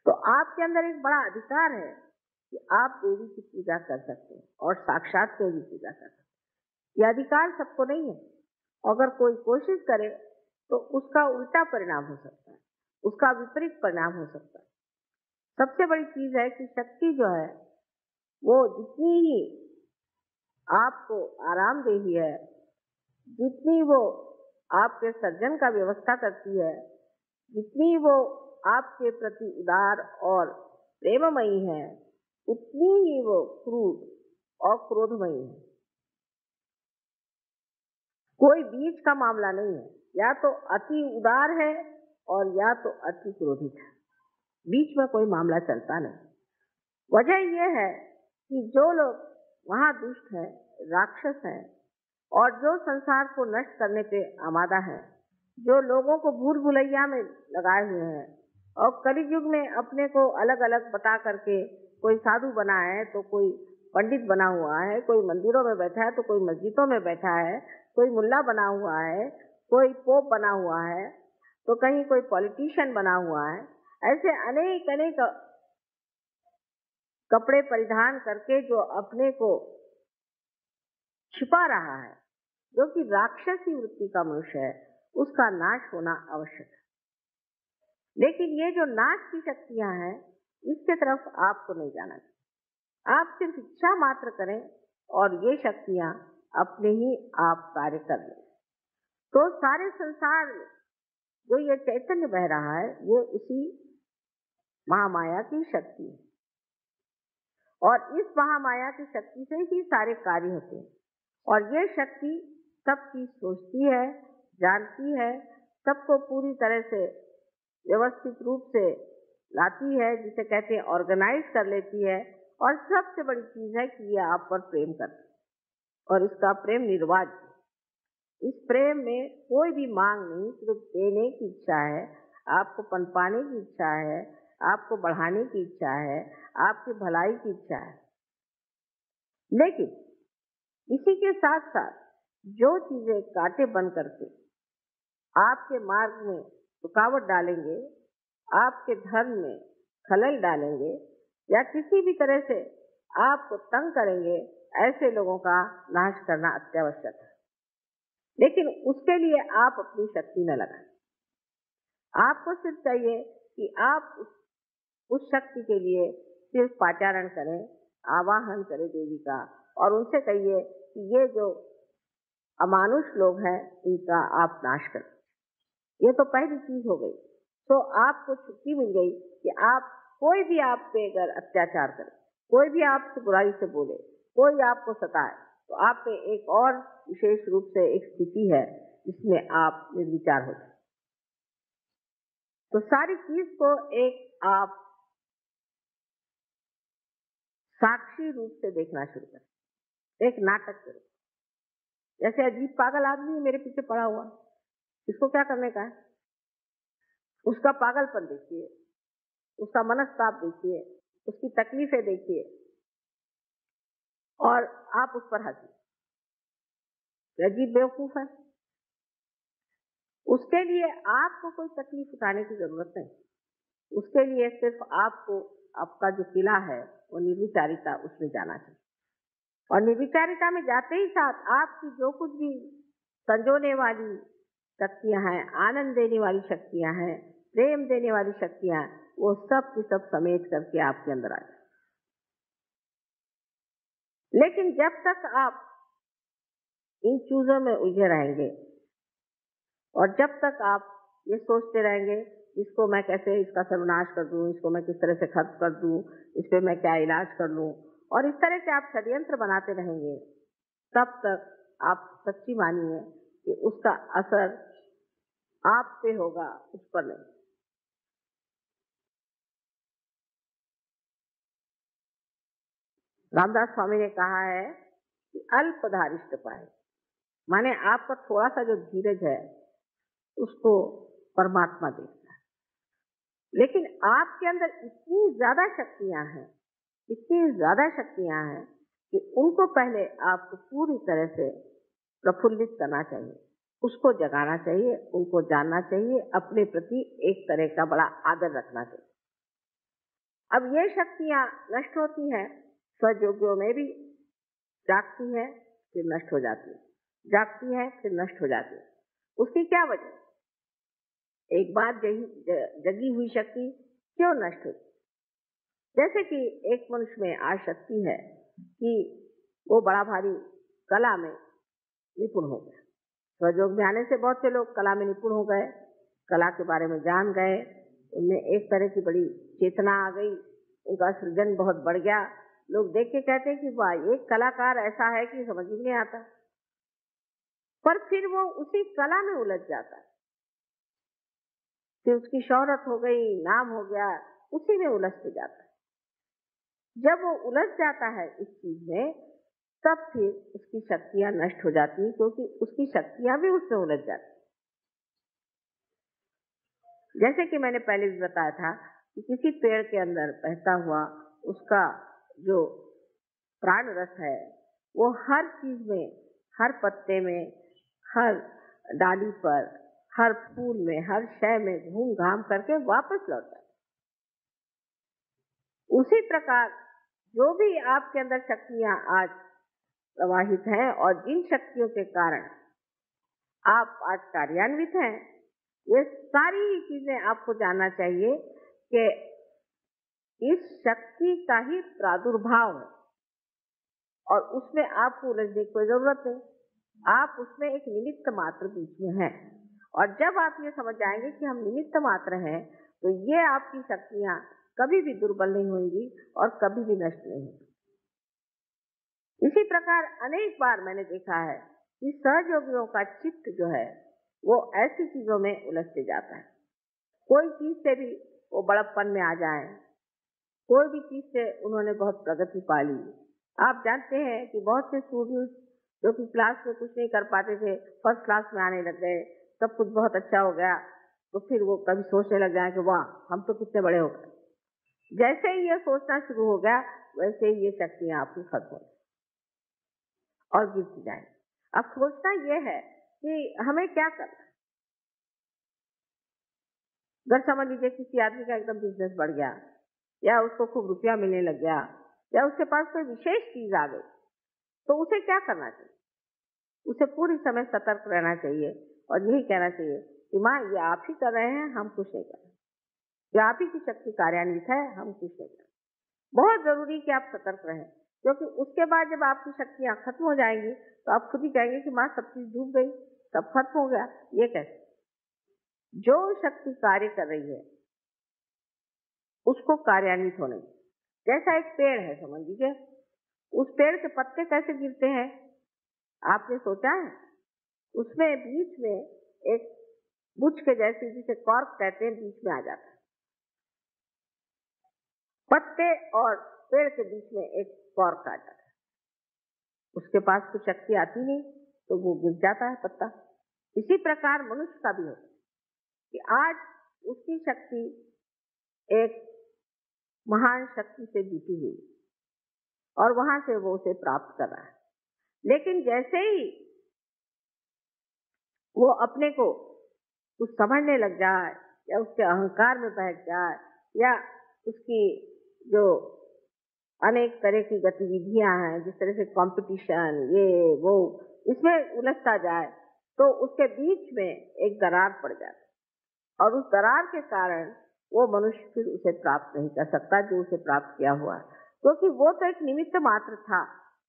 तो आपके अंदर एक बड़ा अधिकार है कि आप देवी की पूजा कर सकते हैं और साक्षात देवी की पूजा कर सकते हैं। यह अधिकार सबको नहीं है। अगर कोई कोशिश करे तो उसका उल्टा परिणाम हो सकता है, उसका विपरीत परिणाम हो सकता है। सबसे बड़ी चीज है कि शक्ति जो है वो जितनी ही आपको आरामदेही है, जितनी वो आपके सर्जन का व्यवस्था करती है, जितनी वो आपके प्रति उदार और प्रेममयी है, उतनी ही वो क्रूर और क्रोधमयी है। कोई बीच का मामला नहीं है, या तो अति उदार है और या तो अति क्रोधित है। बीच में कोई मामला चलता नहीं। वजह यह है कि जो लोग वहां दुष्ट हैं, राक्षस हैं और जो संसार को नष्ट करने पे आमादा है, जो लोगों को भूल भुलैया में लगाए हुए हैं और कलयुग में अपने को अलग अलग बता करके कोई साधु बना है तो कोई पंडित बना हुआ है, कोई मंदिरों में बैठा है तो कोई मस्जिदों में बैठा है, कोई मुल्ला बना हुआ है, कोई पोप बना हुआ है, तो कहीं कोई पॉलिटिशियन बना हुआ है। ऐसे अनेक अनेक कपड़े परिधान करके जो अपने को छिपा रहा है, जो कि राक्षसी वृत्ति का मनुष्य है, उसका नाश होना आवश्यक है। लेकिन ये जो नाश की शक्तियां हैं, इसके तरफ आपको नहीं जाना चाहिए। आप सिर्फ इच्छा मात्र करें और ये शक्तियां अपने ही आप कार्य कर लें। तो सारे संसार में जो ये चैतन्य बह रहा है, ये उसी महामाया की शक्ति है और इस महामाया की शक्ति से ही सारे कार्य होते हैं। और ये शक्ति सब चीज सोचती है, जानती है, सबको पूरी तरह से व्यवस्थित रूप से लाती है, जिसे कहते हैं ऑर्गेनाइज कर लेती है। और सबसे बड़ी चीज है कि ये आप पर प्रेम करती है और इसका प्रेम निर्वाज्य है। इस प्रेम में कोई भी मांग नहीं, सिर्फ देने की इच्छा है, आपको पनपाने की इच्छा है, आपको बढ़ाने की इच्छा है, आपकी भलाई की इच्छा है। लेकिन इसी के साथ साथ जो चीजें कांटे बन करके आपके मार्ग में रुकावट डालेंगे, आपके धर्म में खलल डालेंगे या किसी भी तरह से आपको तंग करेंगे, ऐसे लोगों का नाश करना अत्यावश्यक है। लेकिन उसके लिए आप अपनी शक्ति न लगाएं। आपको सिर्फ चाहिए कि आप उस शक्ति के लिए सिर्फ पाचारण करें, आवाहन करें देवी का, और उनसे कहिए कि ये जो अमानुष लोग हैं, इनका आप नाश करें। ये तो पहली चीज हो गई। तो आपको छुट्टी मिल गई कि आप कोई भी आप पे अगर अत्याचार करे, कोई भी आपसे बुराई से बोले, कोई आपको सताए, तो आप पे एक और विशेष रूप से एक स्थिति है जिसमें आप निर्विचार हो जाए। तो सारी चीज को एक आप साक्षी रूप से देखना शुरू करें, एक नाटक करें। जैसे अजीब पागल आदमी मेरे पीछे पड़ा हुआ, इसको क्या करने का है? उसका पागलपन देखिए, उसका मनस्ताप देखिए, उसकी तकलीफें देखिए, और आप उस पर हंसी, अजीब बेवकूफ है। उसके लिए आपको कोई तकलीफ उठाने की जरूरत नहीं। उसके लिए सिर्फ आपको आपका जो किला है वो निर्विचारिता, उसमें जाना चाहिए। और निर्विचारिता में जाते ही साथ आपकी जो कुछ भी संजोने वाली शक्तियां हैं, आनंद देने वाली शक्तियां हैं, प्रेम देने वाली शक्तियां, वो सब की सब समेट करके आपके अंदर आ जाए। लेकिन जब तक आप इन चीजों में उलझे रहेंगे और जब तक आप ये सोचते रहेंगे इसको मैं कैसे इसका सर्वनाश कर दूं, इसको मैं किस तरह से खत्म कर दूं, इस पे मैं क्या इलाज कर लूं, और इस तरह के आप षड्यंत्र बनाते रहेंगे, तब तक आप सच्ची मानिए कि उसका असर आप पे होगा, उस पर नहीं। रामदास स्वामी ने कहा है कि अल्पधारिष्ट पाए, माने आपका थोड़ा सा जो धीरज है उसको परमात्मा देखता है। लेकिन आपके अंदर इतनी ज्यादा शक्तियां हैं, इतनी ज्यादा शक्तियां हैं कि उनको पहले आपको पूरी तरह से प्रफुल्लित करना चाहिए, उसको जगाना चाहिए, उनको जानना चाहिए, अपने प्रति एक तरह का बड़ा आदर रखना चाहिए। अब ये शक्तियां नष्ट होती हैं, स्वयोगियों में भी जागती है फिर नष्ट हो जाती है, जागती है फिर नष्ट हो जाती है। उसकी क्या वजह? एक बार जगी हुई शक्ति क्यों नष्ट होती? जैसे कि एक मनुष्य में आज शक्ति है कि वो बड़ा भारी कला में निपुण हो गया। स्वयोग में आने से बहुत से लोग कला में निपुण हो गए, कला के बारे में जान गए, उनमें एक तरह की बड़ी चेतना आ गई, उनका सृजन बहुत बढ़ गया। लोग देख के कहते हैं कि वाह, एक कलाकार ऐसा है कि समझ ही नहीं आता। पर फिर वो उसी कला में उलझ जाता है, फिर उसकी शोहरत हो गई, नाम हो गया, उसी में उलझते जाता है। जब वो उलझ जाता है इस चीज में, तब फिर उसकी शक्तियां नष्ट हो जाती हैं, क्योंकि उसकी शक्तियां भी उससे उलझ जाती। जैसे कि मैंने पहले भी बताया था कि किसी पेड़ के अंदर बहता हुआ उसका जो प्राण रस है वो हर चीज में, हर पत्ते में, हर डाली पर, हर फूल में, हर शय में घूम घाम करके वापस लौटता है। उसी प्रकार जो भी आपके अंदर शक्तियां आज प्रवाहित हैं और जिन शक्तियों के कारण आप आज कार्यान्वित हैं, ये सारी ही चीजें आपको जानना चाहिए कि इस शक्ति का ही प्रादुर्भाव है और उसमें आपको उलझने की कोई जरूरत नहीं। आप उसमें एक निमित्त मात्र बीच में हैं, और जब आप ये समझ जाएंगे कि हम निमित्त मात्र हैं, तो ये आपकी शक्तियां कभी भी दुर्बल नहीं होंगी और कभी भी नष्ट नहीं होंगी। इसी प्रकार अनेक बार मैंने देखा है कि सहयोगियों का चित्त जो है वो ऐसी चीजों में उलझते जाता है। कोई चीज से भी वो बड़प्पन में आ जाए, कोई भी चीज से उन्होंने बहुत प्रगति पा ली। आप जानते हैं कि बहुत से स्टूडेंट्स जो कि क्लास में कुछ नहीं कर पाते थे, फर्स्ट क्लास में आने लग गए, सब कुछ बहुत अच्छा हो गया, तो फिर वो कभी सोचने लग जाए कि वाह, हम तो कितने बड़े हो गए। जैसे ही ये सोचना शुरू हो गया, वैसे ही ये शक्तियां आपकी खत्म हो और गिरती जाए। अब सोचना ये है कि हमें क्या करना। अगर समझ लीजिए किसी आदमी का एकदम बिजनेस बढ़ गया, या उसको खूब रुपया मिलने लग गया, या उसके पास कोई विशेष चीज आ गई, तो उसे क्या करना चाहिए? उसे पूरी समय सतर्क रहना चाहिए और यही कहना चाहिए कि माँ, ये आप ही कर रहे हैं, हम कुछ नहीं कर रहे, ये आप ही की शक्ति कार्यान्वित है, हम कुछ नहीं कर रहे। बहुत जरूरी कि आप सतर्क रहें, क्योंकि उसके बाद जब आपकी शक्तियां खत्म हो जाएंगी तो आप खुद ही कहेंगे कि माँ, सब चीज डूब गई, सब खत्म हो गया। ये कैसे? जो शक्ति कार्य कर रही है उसको कार्यान्वित होने। जैसा एक पेड़ है, समझ लीजिए, उस पेड़ के पत्ते कैसे गिरते हैं, आपने सोचा है? उसमें बीच में एक बुच के जैसी, जिसे कॉर्क कहते हैं, बीच में आ जाता है। पत्ते और पेड़ के बीच में एक कॉर्क आ जाता है, उसके पास कुछ शक्ति आती नहीं तो वो गिर जाता है पत्ता। इसी प्रकार मनुष्य का भी होता है कि आज उसकी शक्ति एक महान शक्ति से जुटी हुई, और वहां से वो उसे प्राप्त कर रहा है। लेकिन जैसे ही वो अपने को कुछ समझने लग जाए या उसके अहंकार में बैठ जाए या उसकी जो अनेक तरह की गतिविधियां हैं, जिस तरह से कंपटीशन, ये वो, इसमें उलझता जाए तो उसके बीच में एक दरार पड़ जाती है और उस दरार के कारण वो मनुष्य फिर उसे प्राप्त नहीं कर सकता जो उसे प्राप्त किया हुआ है, क्योंकि वो तो एक निमित्त मात्र था,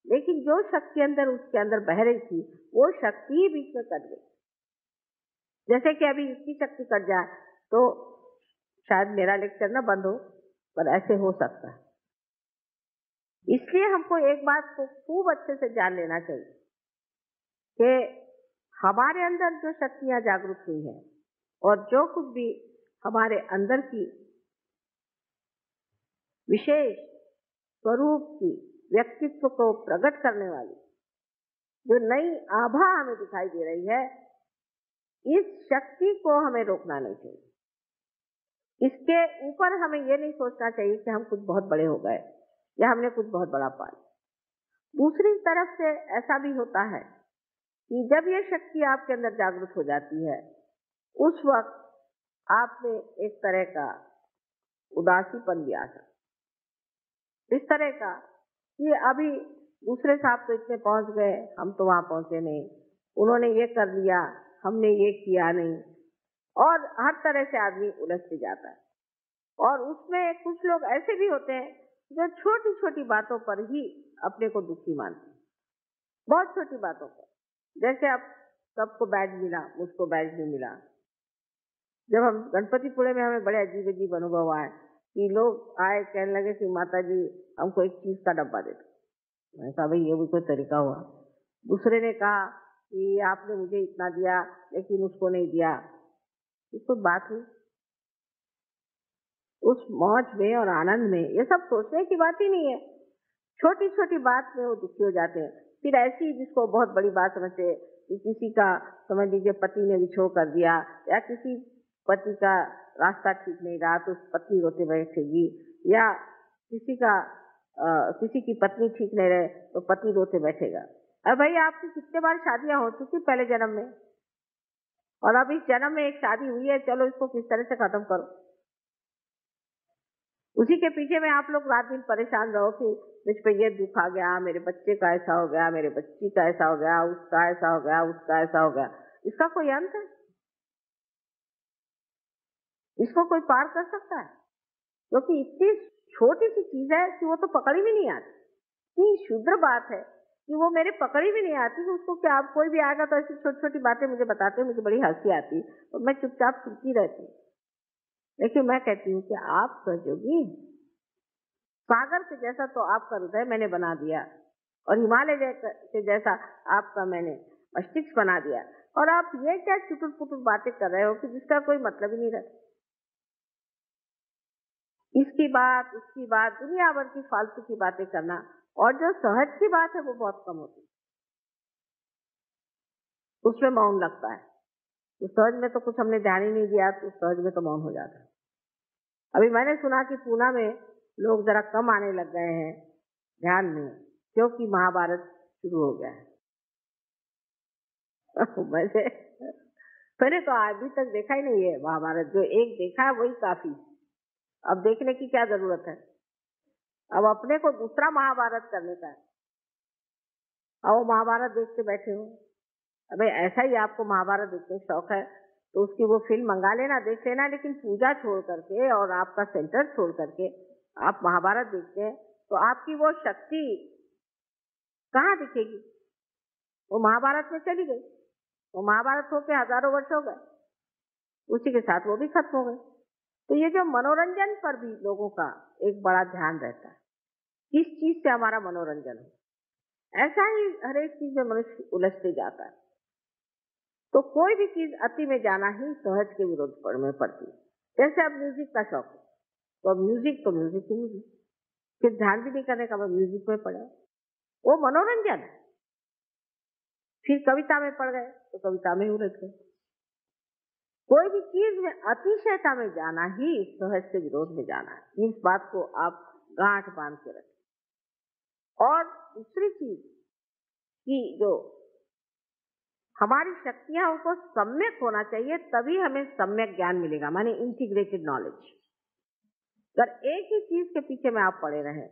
लेकिन जो शक्ति अंदर उसके अंदर बह रही थी वो शक्ति ही बीच में कट गई। जैसे कि अभी इसकी शक्ति कट जाए तो शायद मेरा लेक्चर ना बंद हो, पर ऐसे हो सकता है। इसलिए हमको एक बात को खूब अच्छे से जान लेना चाहिए कि हमारे अंदर जो शक्तियां जागृत हुई हैं और जो कुछ भी हमारे अंदर की विशेष स्वरूप की व्यक्तित्व को प्रकट करने वाली जो नई आभा हमें दिखाई दे रही है, इस शक्ति को हमें रोकना नहीं चाहिए। इसके ऊपर हमें ये नहीं सोचना चाहिए कि हम कुछ बहुत बड़े हो गए या हमने कुछ बहुत बड़ा पा लिया। दूसरी तरफ से ऐसा भी होता है कि जब ये शक्ति आपके अंदर जागृत हो जाती है, उस वक्त आप में एक तरह का उदासीपन भी आ सकता, इस तरह का कि अभी दूसरे साहब तो इतने पहुंच गए, हम तो वहां पहुंचे नहीं, उन्होंने ये कर लिया, हमने ये किया नहीं, और हर तरह से आदमी उलझते जाता है। और उसमें कुछ लोग ऐसे भी होते हैं जो छोटी छोटी बातों पर ही अपने को दुखी मानते हैं, बहुत छोटी बातों पर। जैसे अब सबको बैज मिला, मुझको बैज नहीं मिला। जब हम गणपतिपुरे में, हमें बड़े अजीब अजीब अनुभव आए कि लोग आए कहने लगे कि माता जी हमको एक चीज का डब्बा दे दो। मैंने कहा भाई ये भी कोई तरीका हुआ। दूसरे ने कहा कि आपने मुझे इतना दिया लेकिन उसको नहीं दिया। ये कोई बात नहीं। उस मौज में और आनंद में ये सब सोचने की बात ही नहीं है। छोटी छोटी बात में वो दुखी हो जाते हैं। फिर ऐसी जिसको बहुत बड़ी बात समझते कि किसी का, समझ लीजिए पति ने विछोह कर दिया या किसी पति का रास्ता ठीक नहीं रहा तो पत्नी रोते बैठेगी, या किसी की पत्नी ठीक नहीं रहे तो पति रोते बैठेगा। अरे भाई आपकी कितने बार शादियां हो चुकी पहले जन्म में, और अब इस जन्म में एक शादी हुई है, चलो इसको किस तरह से खत्म करो। उसी के पीछे में आप लोग रात दिन परेशान रहो कि मुझ पे ये दुख आ गया, मेरे बच्चे का ऐसा हो गया, मेरे बच्ची का ऐसा हो गया, उसका ऐसा हो गया, उसका ऐसा हो गया। इसका कोई अंत है? इसको कोई पार कर सकता है? क्योंकि इतनी छोटी सी चीज है कि वो तो पकड़ी भी नहीं आती। इतनी शुद्र बात है कि वो मेरे पकड़ी भी नहीं आती कि उसको क्या, आप कोई भी आएगा तो ऐसी छोटी छोटी बातें मुझे बताते, मुझे बड़ी हंसी आती और मैं चुपचाप सुनती रहती हूँ। लेकिन मैं कहती हूँ कि आप सहयोगी, सागर के जैसा तो आपका हृदय मैंने बना दिया और हिमालय के जैसा आपका मैंने मस्तिष्क बना दिया, और आप ये क्या चुटुट पुटुट बातें कर रहे हो कि जिसका कोई मतलब ही नहीं रहता। इसकी बात, उसकी बात, दुनिया भर की फालतू की बातें करना, और जो सहज की बात है वो बहुत कम होती है, उसमें मौन लगता है। तो सहज में तो कुछ हमने ध्यान ही नहीं दिया तो सहज में तो मौन हो जाता है। अभी मैंने सुना कि पूना में लोग जरा कम आने लग गए हैं ध्यान में, क्योंकि महाभारत शुरू हो गया है। मैंने तो अभी तक देखा ही नहीं है महाभारत, जो एक देखा है वही काफी। अब देखने की क्या जरूरत है? अब अपने को दूसरा महाभारत करने का है, अब वो महाभारत देखते बैठे हो। अबे ऐसा ही आपको महाभारत देखने का शौक है तो उसकी वो फिल्म मंगा लेना, देख लेना, लेकिन पूजा छोड़ करके और आपका सेंटर छोड़ करके आप महाभारत देखते हैं तो आपकी वो शक्ति कहाँ दिखेगी? वो महाभारत में चली गई। वो महाभारत होके हजारों वर्ष हो गए, उसी के साथ वो भी खत्म हो गए। तो ये जो मनोरंजन पर भी लोगों का एक बड़ा ध्यान रहता है, किस चीज से हमारा मनोरंजन हो, ऐसा ही हर एक चीज में मनुष्य उलझते जाता है। तो कोई भी चीज अति में जाना ही सहज के विरोध में पड़ती है। जैसे अब म्यूजिक का शौक है तो अब म्यूजिक ही म्यूजिक, फिर ध्यान भी नहीं करने का, अब म्यूजिक में पड़े, वो मनोरंजन है। फिर कविता में पड़ गए तो कविता में उलझ गए। कोई भी चीज में अतिशयता में जाना ही सहज के विरोध में जाना है। इस बात को आप गांठ बांध के रखें। और दूसरी चीज कि जो हमारी शक्तियां उनको सम्यक होना चाहिए, तभी हमें सम्यक ज्ञान मिलेगा, माने इंटीग्रेटेड नॉलेज। अगर एक ही चीज के पीछे में आप पड़े रहे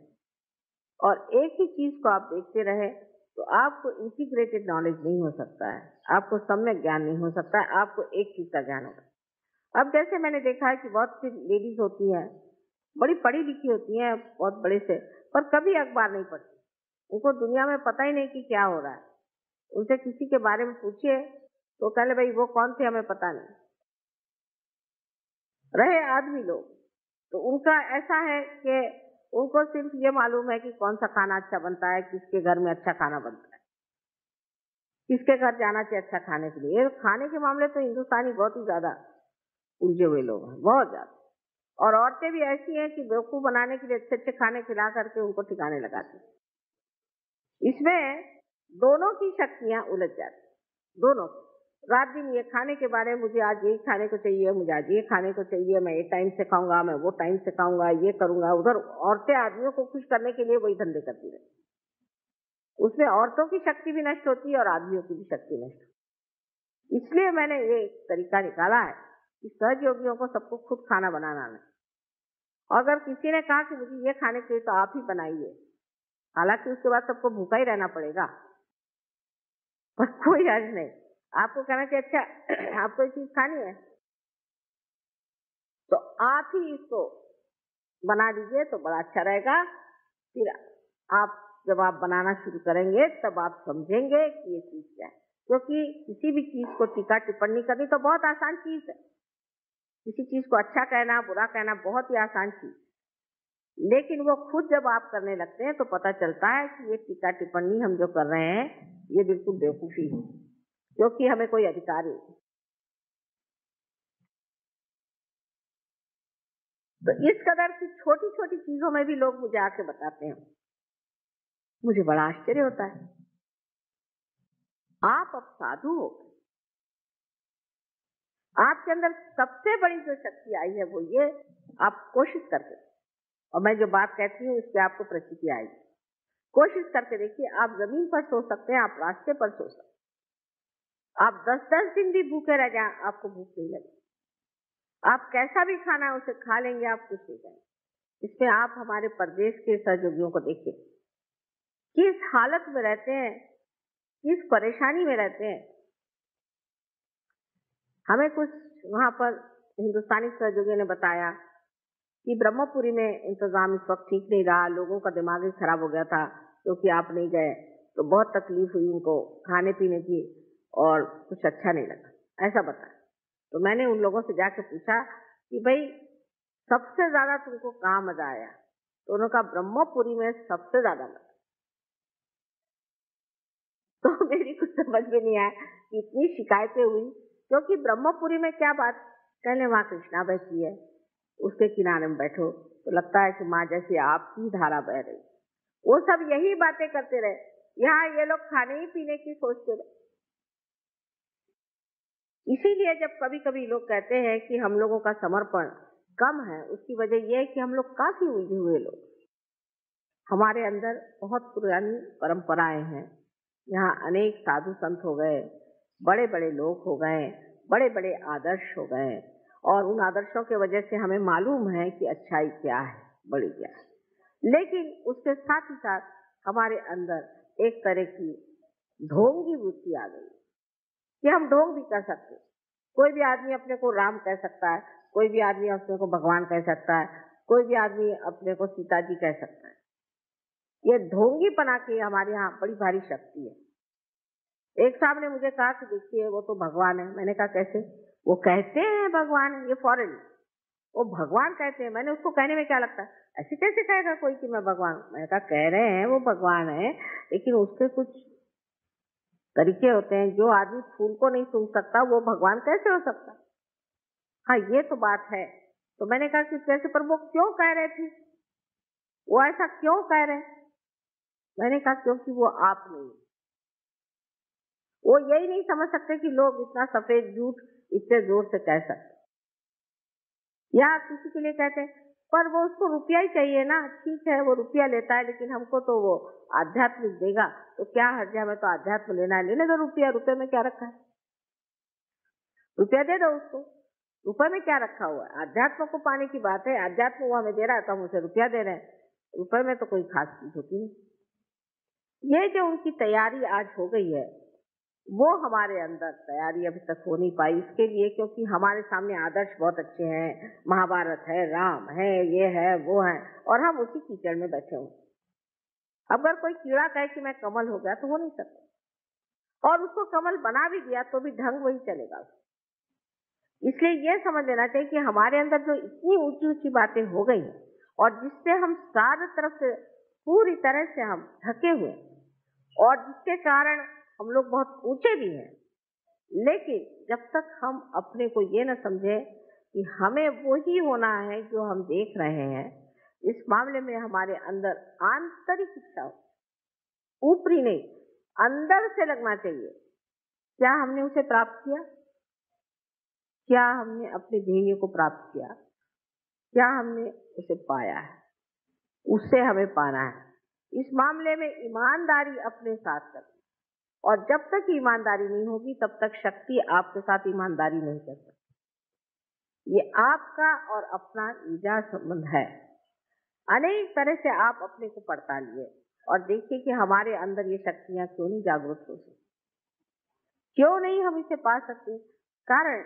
और एक ही चीज को आप देखते रहे तो आपको इंटीग्रेटेड नॉलेज नहीं हो सकता है, आपको सम्यक ज्ञान नहीं हो सकता है, आपको एक चीज का ज्ञान होगा। अब जैसे मैंने देखा है कि बहुत सी लेडीज होती हैं, बड़ी पढ़ी लिखी होती हैं, बहुत बड़े से, पर कभी अखबार नहीं पढ़ती, उनको दुनिया में पता ही नहीं कि क्या हो रहा है। उनसे किसी के बारे में पूछिए तो कह ले भाई वो कौन थे हमें पता नहीं। रहे आदमी लोग तो उनका ऐसा है कि उनको सिर्फ ये मालूम है कि कौन सा खाना अच्छा बनता है, किसके घर में अच्छा खाना बनता है, किसके घर जाना चाहिए अच्छा खाने के लिए। खाने के मामले तो हिंदुस्तानी बहुत ही ज्यादा उलझे हुए लोग हैं, बहुत ज्यादा। और औरतें भी ऐसी हैं कि बेवकूफ बनाने के लिए अच्छे अच्छे खाने खिला करके उनको ठिकाने लगाती हैं। इसमें दोनों की शक्तियां उलझ जाती, दोनों। रात दिन ये खाने के बारे में, मुझे आज यही खाने को चाहिए, मुझे आज ये खाने को चाहिए, मैं ये टाइम से खाऊंगा, मैं वो टाइम से खाऊंगा, ये करूंगा। उधर औरतें आदमियों को खुश करने के लिए वही धंधे करती रहती, उसमें औरतों की शक्ति भी नष्ट होती है और आदमियों की भी शक्ति नष्ट होती है। इसलिए मैंने ये एक तरीका निकाला है कि सहज योगियों को सबको खुद खाना बनाना है। अगर किसी ने कहा कि मुझे ये खाने के लिए तो आप ही बनाइए, हालांकि उसके बाद सबको भूखा ही रहना पड़ेगा, पर कोई हर्ज नहीं। आपको कहना कि अच्छा आपको ये चीज खानी है तो आप ही इसको बना दीजिए तो बड़ा अच्छा रहेगा। फिर आप जब आप बनाना शुरू करेंगे तब आप समझेंगे कि ये चीज क्या है। क्योंकि किसी भी चीज को टीका टिप्पणी करनी तो बहुत आसान चीज है, किसी चीज को अच्छा कहना बुरा कहना बहुत ही आसान चीज, लेकिन वो खुद जब आप करने लगते हैं तो पता चलता है कि ये टीका टिप्पणी हम जो कर रहे हैं ये बिल्कुल बेवकूफी है, क्योंकि हमें कोई अधिकार नहीं। तो इस कदर की छोटी छोटी चीजों में भी लोग मुझे आके बताते हैं, मुझे बड़ा आश्चर्य होता है। आप अब साधु हो, आपके अंदर सबसे बड़ी जो शक्ति आई है वो ये, आप कोशिश करके, और मैं जो बात कहती हूँ इससे आपको प्रचिति आएगी, कोशिश करके देखिए। आप जमीन पर सो सकते हैं, आप रास्ते पर सो सकते हैं, आप 10-10 दिन भी भूखे रह जाएं आपको भूख नहीं लगेगी, आप कैसा भी खाना है उसे खा लेंगे, आप कुछ नहीं करेंगे। इसमें आप हमारे प्रदेश के सहयोगियों को देखिए किस हालत में रहते हैं, किस परेशानी में रहते हैं। हमें कुछ वहां पर हिंदुस्तानी सहयोगियों ने बताया कि ब्रह्मपुरी में इंतजाम इस वक्त ठीक नहीं रहा, लोगों का दिमाग ही खराब हो गया था क्योंकि आप नहीं गए तो बहुत तकलीफ हुई उनको खाने पीने की और कुछ अच्छा नहीं लगा, ऐसा बताया। तो मैंने उन लोगों से जाकर पूछा कि भाई सबसे ज्यादा तुमको कहाँ मजा आया? तो उन्होंने कहा ब्रह्मपुरी में सबसे ज्यादा मजा। तो मेरी कुछ समझ में नहीं आया कि इतनी शिकायतें हुई, क्योंकि ब्रह्मपुरी में क्या बात, कहने वहां कृष्णा बहती है, उसके किनारे में बैठो तो लगता है कि माँ जैसी आपकी धारा बह रही। वो सब यही बातें करते रहे, यहाँ ये लोग खाने ही पीने की सोचते रहे। इसीलिए जब कभी कभी लोग कहते हैं कि हम लोगों का समर्पण कम है, उसकी वजह यह है कि हम लोग काफी उलझे हुए लोग, हमारे अंदर बहुत पुरानी परंपराएं हैं। यहाँ अनेक साधु संत हो गए, बड़े बड़े लोग हो गए, बड़े बड़े आदर्श हो गए, और उन आदर्शों के वजह से हमें मालूम है कि अच्छाई क्या है, बड़ी क्या है। लेकिन उसके साथ ही साथ हमारे अंदर एक तरह की ढोंगी वृत्ति आ गई कि हम ढोंग भी कर सकते। कोई भी आदमी अपने को राम कह सकता है, कोई भी आदमी अपने को भगवान कह सकता है, कोई भी आदमी अपने को सीता जी कह सकता है। ये ढोंगी बना के हमारे यहाँ बड़ी भारी शक्ति है। एक साहब ने मुझे कहा कि देखिए वो तो भगवान है। मैंने कहा कैसे? वो कहते हैं भगवान है, ये फॉरेन, वो भगवान कहते हैं। मैंने उसको कहने में क्या लगता है, ऐसे कैसे कहेगा कोई कि मैं भगवान? मैंने कहा कह रहे हैं वो भगवान है, लेकिन उसके कुछ तरीके होते हैं। जो आदमी फूल को नहीं सूंघ सकता वो भगवान कैसे हो सकता? हाँ ये तो बात है। तो मैंने कहा कि कैसे, पर वो क्यों कह रहे थे, वो ऐसा क्यों कह रहे? मैंने कहा क्योंकि वो आप नहीं, वो यही नहीं समझ सकते कि लोग इतना सफेद झूठ इतने जोर से कह सकते। या किसी के लिए कहते हैं पर वो उसको रुपया ही चाहिए ना। ठीक है, वो रुपया लेता है, लेकिन हमको तो वो आध्यात्मिक देगा, तो क्या हर्ज है, हमें तो आध्यात्म लेना है, लेने दो रुपया। रुपये में क्या रखा है? रुपया दे दो उसको। रुपये में क्या रखा हुआ है? अध्यात्म को पाने की बात है। अध्यात्म वो हमें दे रहा है तो हम उसे रुपया दे रहे हैं। रुपये में तो कोई खास चीज होती नहीं। ये जो उनकी तैयारी आज हो गई है, वो हमारे अंदर तैयारी अभी तक हो नहीं पाई। इसके लिए क्योंकि हमारे सामने आदर्श बहुत अच्छे हैं, महाभारत है, राम है, ये है, वो है, और हम उसी कीचड़ में बैठे हुए। अगर कोई कीड़ा कहे कि मैं कमल हो गया तो हो नहीं सकता, और उसको कमल बना भी दिया तो भी ढंग वही चलेगा। इसलिए यह समझ लेना चाहिए कि हमारे अंदर जो इतनी ऊंची ऊंची बातें हो गई हैं, और जिससे हम चारों तरफ से पूरी तरह से हम ढके हुए, और जिसके कारण हम लोग बहुत ऊंचे भी हैं, लेकिन जब तक हम अपने को ये न समझे कि हमें वही होना है जो हम देख रहे हैं, इस मामले में हमारे अंदर आंतरिक इच्छा हो, ऊपरी नहीं, अंदर से लगना चाहिए। क्या हमने उसे प्राप्त किया? क्या हमने अपने ध्येय को प्राप्त किया? क्या हमने उसे पाया है? उससे हमें पाना है। इस मामले में ईमानदारी अपने साथ करनी, और जब तक ईमानदारी नहीं होगी तब तक शक्ति आपके साथ ईमानदारी नहीं कर सकती। ये आपका और अपना निजा संबंध है। अनेक तरह से आप अपने को पड़तालिए और देखिए कि हमारे अंदर ये शक्तियां क्यों नहीं जागृत हो सकती, क्यों नहीं हम इसे पा सकते। कारण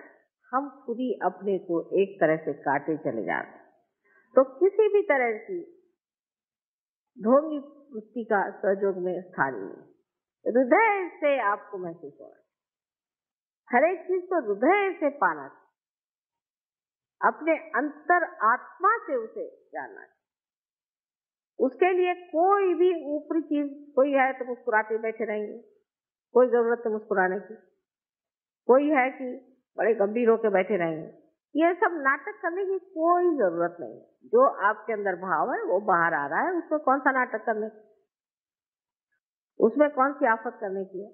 हम खुद ही अपने को एक तरह से काटे चले जाते। तो किसी भी तरह की ढोंगी वृत्ति का सहयोग में स्थान नहीं। हृदय से आपको महसूस हो रहा है, हर एक चीज को हृदय से पाना चाहिए, अपने अंतर आत्मा से उसे जानना चाहिए। उसके लिए कोई भी ऊपरी चीज, कोई है तो मुस्कुराते बैठे रहेंगे, कोई जरूरत है मुस्कुराने की, कोई है कि बड़े गंभीर होकर बैठे रहेंगे, ये सब नाटक करने की कोई जरूरत नहीं। जो आपके अंदर भाव है वो बाहर आ रहा है, उसमें कौन सा नाटक करने, उसमें कौन सी आफत करने की है?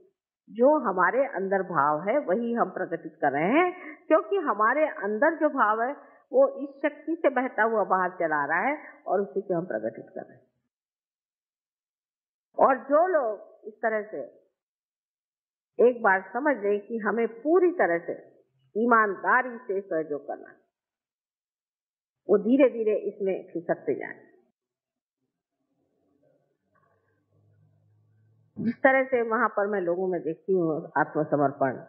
जो हमारे अंदर भाव है वही हम प्रकटित कर रहे हैं, क्योंकि हमारे अंदर जो भाव है वो इस शक्ति से बहता हुआ बाहर चला रहा है और उसी को हम प्रकटित कर रहे हैं। और जो लोग इस तरह से एक बार समझ लें कि हमें पूरी तरह से ईमानदारी से सहयोग करना, वो धीरे धीरे इसमें खिसकते जाए। जिस तरह से वहां पर मैं लोगों में देखती हूँ आत्मसमर्पण,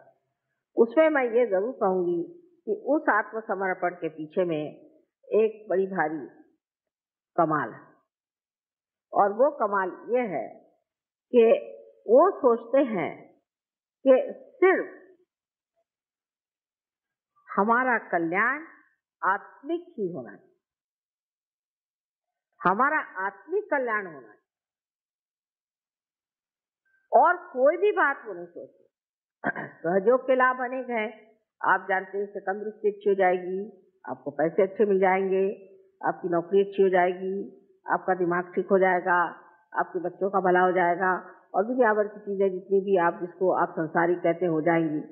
उसमें मैं ये जरूर कहूंगी कि उस आत्मसमर्पण के पीछे में एक बड़ी भारी कमाल है, और वो कमाल ये है कि वो सोचते हैं कि सिर्फ हमारा कल्याण आत्मिक ही होना है, हमारा आत्मिक कल्याण होना है, और कोई भी बात वो नहीं सोचते। सहयोग के लाभ अनेक हैं, आप जानते हैं, इससे तंदुरुस्ती अच्छी हो जाएगी, आपको पैसे अच्छे मिल जाएंगे, आपकी नौकरी अच्छी हो जाएगी, आपका दिमाग ठीक हो जाएगा, आपके बच्चों का भला हो जाएगा, और दुनिया भर की चीजें जितनी भी आप जिसको आप संसारिक कहते हो जाएंगी,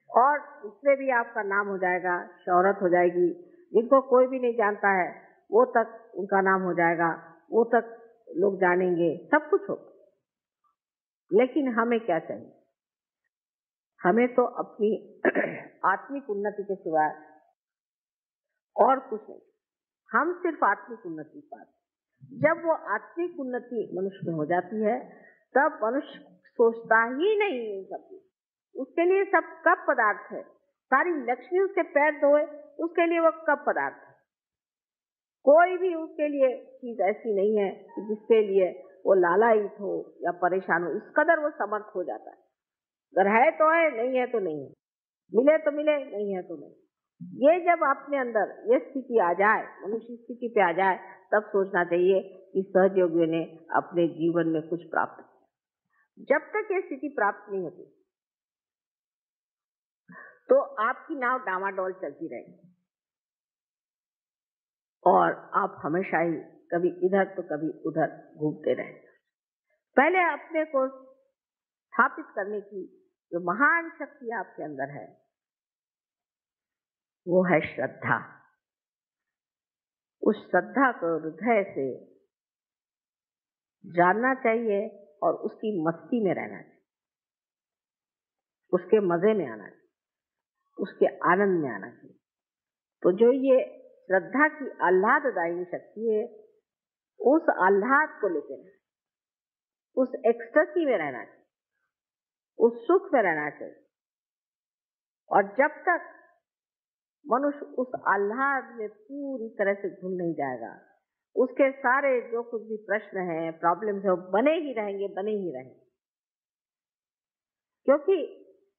और उसमें भी आपका नाम हो जाएगा, शोहरत हो जाएगी, जिनको कोई भी नहीं जानता है वो तक उनका नाम हो जाएगा, वो तक लोग जानेंगे, सब कुछ होगा। लेकिन हमें क्या चाहिए? हमें तो अपनी आत्मिक उन्नति के सिवाय और कुछ नहीं। हम सिर्फ आत्मिक उन्नति पाते। जब वो आत्मिक उन्नति मनुष्य में हो जाती है तब मनुष्य सोचता ही नहीं है सब। उसके लिए सब कप पदार्थ है, सारी लक्ष्मी उसके पैर धोए उसके लिए वो कप पदार्थ है। कोई भी उसके लिए चीज ऐसी नहीं है कि जिसके लिए वो लालायित हो या परेशान हो। इस कदर वो समर्थ हो जाता है। अगर है तो है, नहीं है तो नहीं है, मिले तो मिले, नहीं है तो नहीं। ये जब अपने अंदर ये स्थिति आ जाए, मनुष्य स्थिति पे आ जाए, तब सोचना चाहिए कि सहयोगियों ने अपने जीवन में कुछ प्राप्त किया। जब तक ये स्थिति प्राप्त नहीं होती तो आपकी नाव डामाडोल चलती रहेगी और आप हमेशा ही कभी इधर तो कभी उधर घूमते रहेंगे। पहले अपने को स्थापित करने की जो महान शक्ति आपके अंदर है वो है श्रद्धा। उस श्रद्धा को हृदय से जानना चाहिए और उसकी मस्ती में रहना चाहिए, उसके मजे में आना चाहिए, उसके आनंद में आना चाहिए। तो जो ये श्रद्धा की आह्लाददायी शक्ति है, उस आह्लाद को लेकर रहना, उस एक्सटेसी में रहना चाहिए, उस सुख में रहना चाहिए। और जब तक मनुष्य उस आह्लाद में पूरी तरह से घुल नहीं जाएगा, उसके सारे जो कुछ भी प्रश्न हैं, प्रॉब्लम्स है, वो बने ही रहेंगे, बने ही रहेंगे। क्योंकि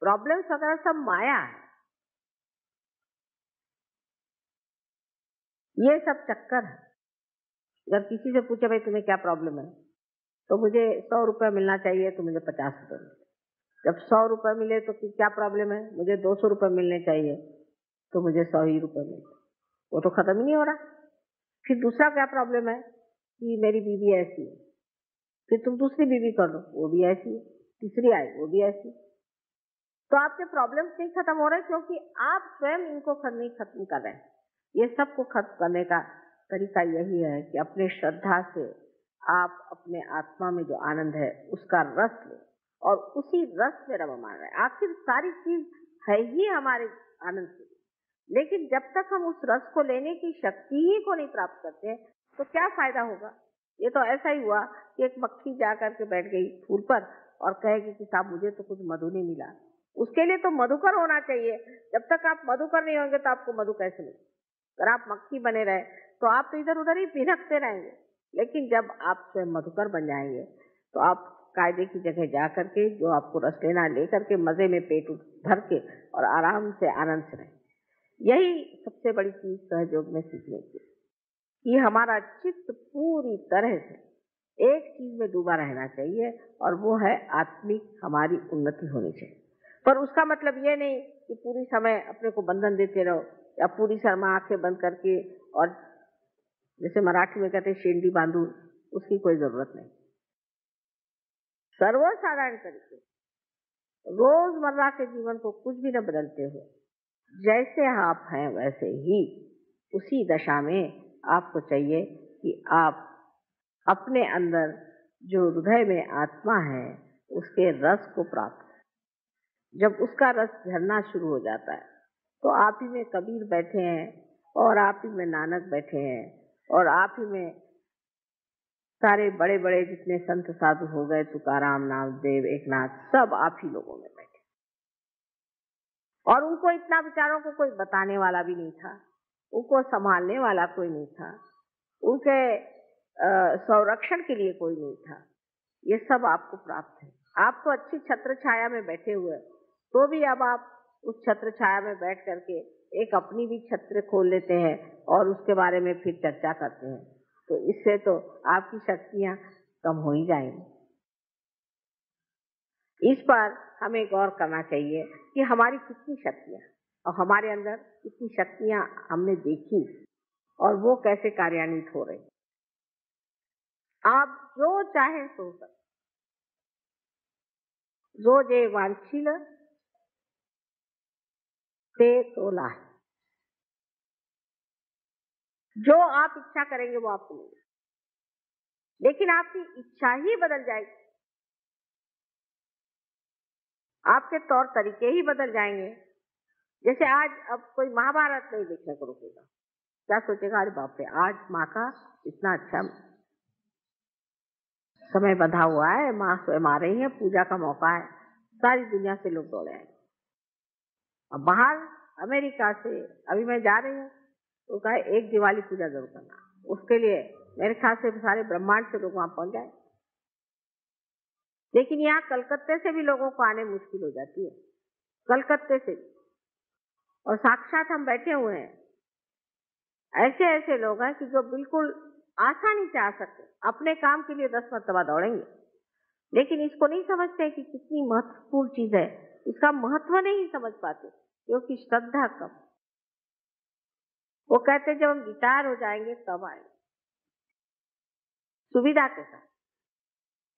प्रॉब्लम्स वगैरह सब माया है, ये सब चक्कर है। अगर किसी से पूछे भाई तुम्हें क्या प्रॉब्लम है, तो मुझे 100 रुपया मिलना चाहिए, तो मुझे 50 रुपये मिले। जब 100 रुपये मिले तो क्या प्रॉब्लम है, मुझे 200 रुपये मिलने चाहिए, तो मुझे 100 ही रुपये मिले। वो तो खत्म ही नहीं हो रहा। फिर दूसरा क्या प्रॉब्लम है कि मेरी बीवी ऐसी है, फिर तुम दूसरी बीवी कर लो, वो भी ऐसी है, तीसरी आई वो भी ऐसी। तो आपके प्रॉब्लम्स नहीं खत्म हो रहे, क्योंकि आप स्वयं इनको नहीं खत्म कर रहे हैं। ये सबको खत्म करने का तरीका यही है कि अपने श्रद्धा से आप अपने आत्मा में जो आनंद है उसका रस लें और उसी रस में रममान रहे। आखिर सारी चीज है ही हमारे आनंद के लिए, लेकिन जब तक हम उस रस को लेने की शक्ति ही को नहीं प्राप्त करते तो क्या फायदा होगा। ये तो ऐसा ही हुआ कि एक मक्खी जा करके बैठ गई फूल पर और कहेगी कि साहब मुझे तो कुछ मधु नहीं मिला। उसके लिए तो मधुकर होना चाहिए। जब तक आप मधुकर नहीं होंगे तो आपको मधु कैसे मिले। अगर आप मक्खी बने रहे तो आप तो इधर उधर ही भिनकते रहेंगे, लेकिन जब आप स्वयं मधुकर बन जाएंगे तो आप कायदे की जगह जा करके जो आपको रस लेना ले करके मजे में पेट भर के और आराम से आनंद से रहें। यही सबसे बड़ी चीज सहयोग में सीखने की, कि हमारा चित्त पूरी तरह से एक चीज में डूबा रहना चाहिए और वो है आत्मिक हमारी उन्नति होनी चाहिए। पर उसका मतलब ये नहीं कि पूरी समय अपने को बंधन देते रहो या पूरी समय आंखें बंद करके और जैसे मराठी में कहते हैं शेंडी बांधू, उसकी कोई जरूरत नहीं। सर्वसाधारण तरीके रोजमर्रा के जीवन को कुछ भी न बदलते हुए जैसे आप हैं वैसे ही उसी दशा में आपको चाहिए कि आप अपने अंदर जो हृदय में आत्मा है उसके रस को प्राप्त करें। जब उसका रस झरना शुरू हो जाता है तो आप ही में कबीर बैठे हैं और आप ही में नानक बैठे हैं और आप ही में सारे बड़े बड़े जितने संत साधु हो गए, तुकाराम, नामदेव, एकनाथ, सब आप ही लोगों में बैठे। और उनको इतना विचारों को कोई बताने वाला भी नहीं था, उनको संभालने वाला कोई नहीं था, उनके संरक्षण के लिए कोई नहीं था। ये सब आपको प्राप्त है। आप तो अच्छी छत्र छाया में बैठे हुए, तो भी अब आप उस छत्र छाया में बैठ करके एक अपनी भी छत्र खोल लेते हैं और उसके बारे में फिर चर्चा करते हैं, तो इससे तो आपकी शक्तियां कम हो ही जाएंगी। इस पर हमें गौर करना चाहिए कि हमारी कितनी शक्तियां और हमारे अंदर कितनी शक्तियां हमने देखी और वो कैसे कार्यान्वित हो रही। आप जो चाहे सो सकते, जो जे वांछिल ते तोला है। जो आप इच्छा करेंगे वो आपको मिलेगा, लेकिन आपकी इच्छा ही बदल जाएगी, आपके तौर तरीके ही बदल जाएंगे। जैसे आज अब कोई महाभारत नहीं देखने को रुकेगा, क्या सोचेगा, अरे बाप रे आज माँ का इतना अच्छा समय बंधा हुआ है, माँ स्वयं आ रही है, पूजा का मौका है, सारी दुनिया से लोग दौड़े आए। अब बाहर अमेरिका से अभी मैं जा रही हूँ तो कहा एक दिवाली पूजा जरूर करना, उसके लिए मेरे ख्याल से सारे ब्रह्मांड से लोग वहां पहुंच जाए। लेकिन यहाँ कलकत्ते से भी लोगों को आने मुश्किल हो जाती है, कलकत्ते से भी। और साक्षात हम बैठे हुए हैं, ऐसे ऐसे लोग हैं कि जो बिल्कुल आसानी से आ सकते, अपने काम के लिए 10 मरतबा दौड़ेंगे, लेकिन इसको नहीं समझते कि कितनी महत्वपूर्ण चीज है, इसका महत्व नहीं समझ पाते क्योंकि श्रद्धा कम। वो कहते जब हम रिटायर हो जाएंगे तब आएंगे, सुविधा के साथ।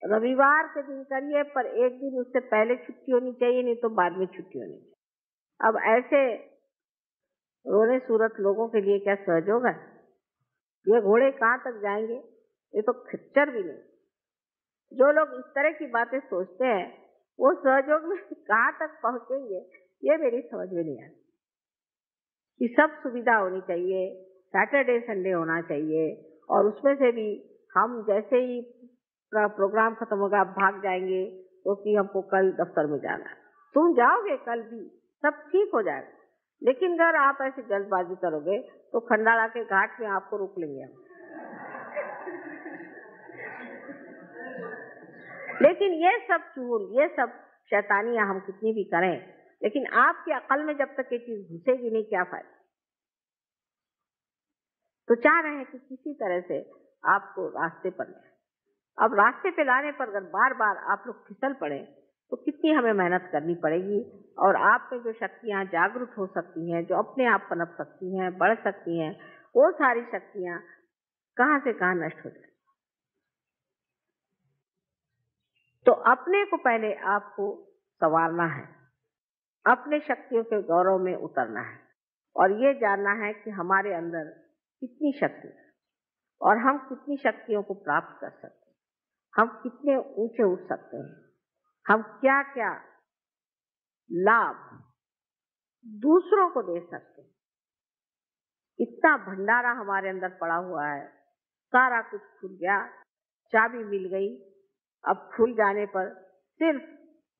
रविवार के दिन करिए, पर एक दिन उससे पहले छुट्टी होनी चाहिए, नहीं तो बाद में छुट्टी होनी चाहिए। अब ऐसे रोने सूरत लोगों के लिए क्या सहयोग है? ये घोड़े कहाँ तक जाएंगे, ये तो खच्चर भी नहीं। जो लोग इस तरह की बातें सोचते हैं वो सहयोग में कहाँ तक पहुंचेंगे, ये मेरी समझ में नहीं आती। कि सब सुविधा होनी चाहिए, सैटरडे संडे होना चाहिए, और उसमें से भी हम जैसे ही प्रोग्राम खत्म होगा भाग जाएंगे तो कि हमको कल दफ्तर में जाना है। तुम जाओगे कल भी, सब ठीक हो जाएगा, लेकिन अगर आप ऐसी जल्दबाजी करोगे तो खंडाला के घाट में आपको रोक लेंगे हम। लेकिन ये सब चूल, ये सब शैतानियां हम कितनी भी करें, लेकिन आपकी अकल में जब तक ये चीज घुसेगी नहीं, क्या फायदा। तो चाह रहे हैं कि किसी तरह से आपको रास्ते पर लाए। अब रास्ते पे लाने पर अगर बार बार आप लोग फिसल पड़े तो कितनी हमें मेहनत करनी पड़ेगी, और आप में जो शक्तियां जागृत हो सकती हैं, जो अपने आप पनप सकती हैं, बढ़ सकती हैं, वो सारी शक्तियां कहां से कहां नष्ट हो जाए। तो अपने को पहले आपको संवारना है, अपने शक्तियों के गौरव में उतरना है, और ये जानना है कि हमारे अंदर कितनी शक्ति है और हम कितनी शक्तियों को प्राप्त कर सकते हैं, हम कितने ऊंचे उठ सकते हैं, हम क्या क्या लाभ दूसरों को दे सकते हैं। इतना भंडारा हमारे अंदर पड़ा हुआ है, सारा कुछ खुल गया, चाबी मिल गई। अब खुल जाने पर सिर्फ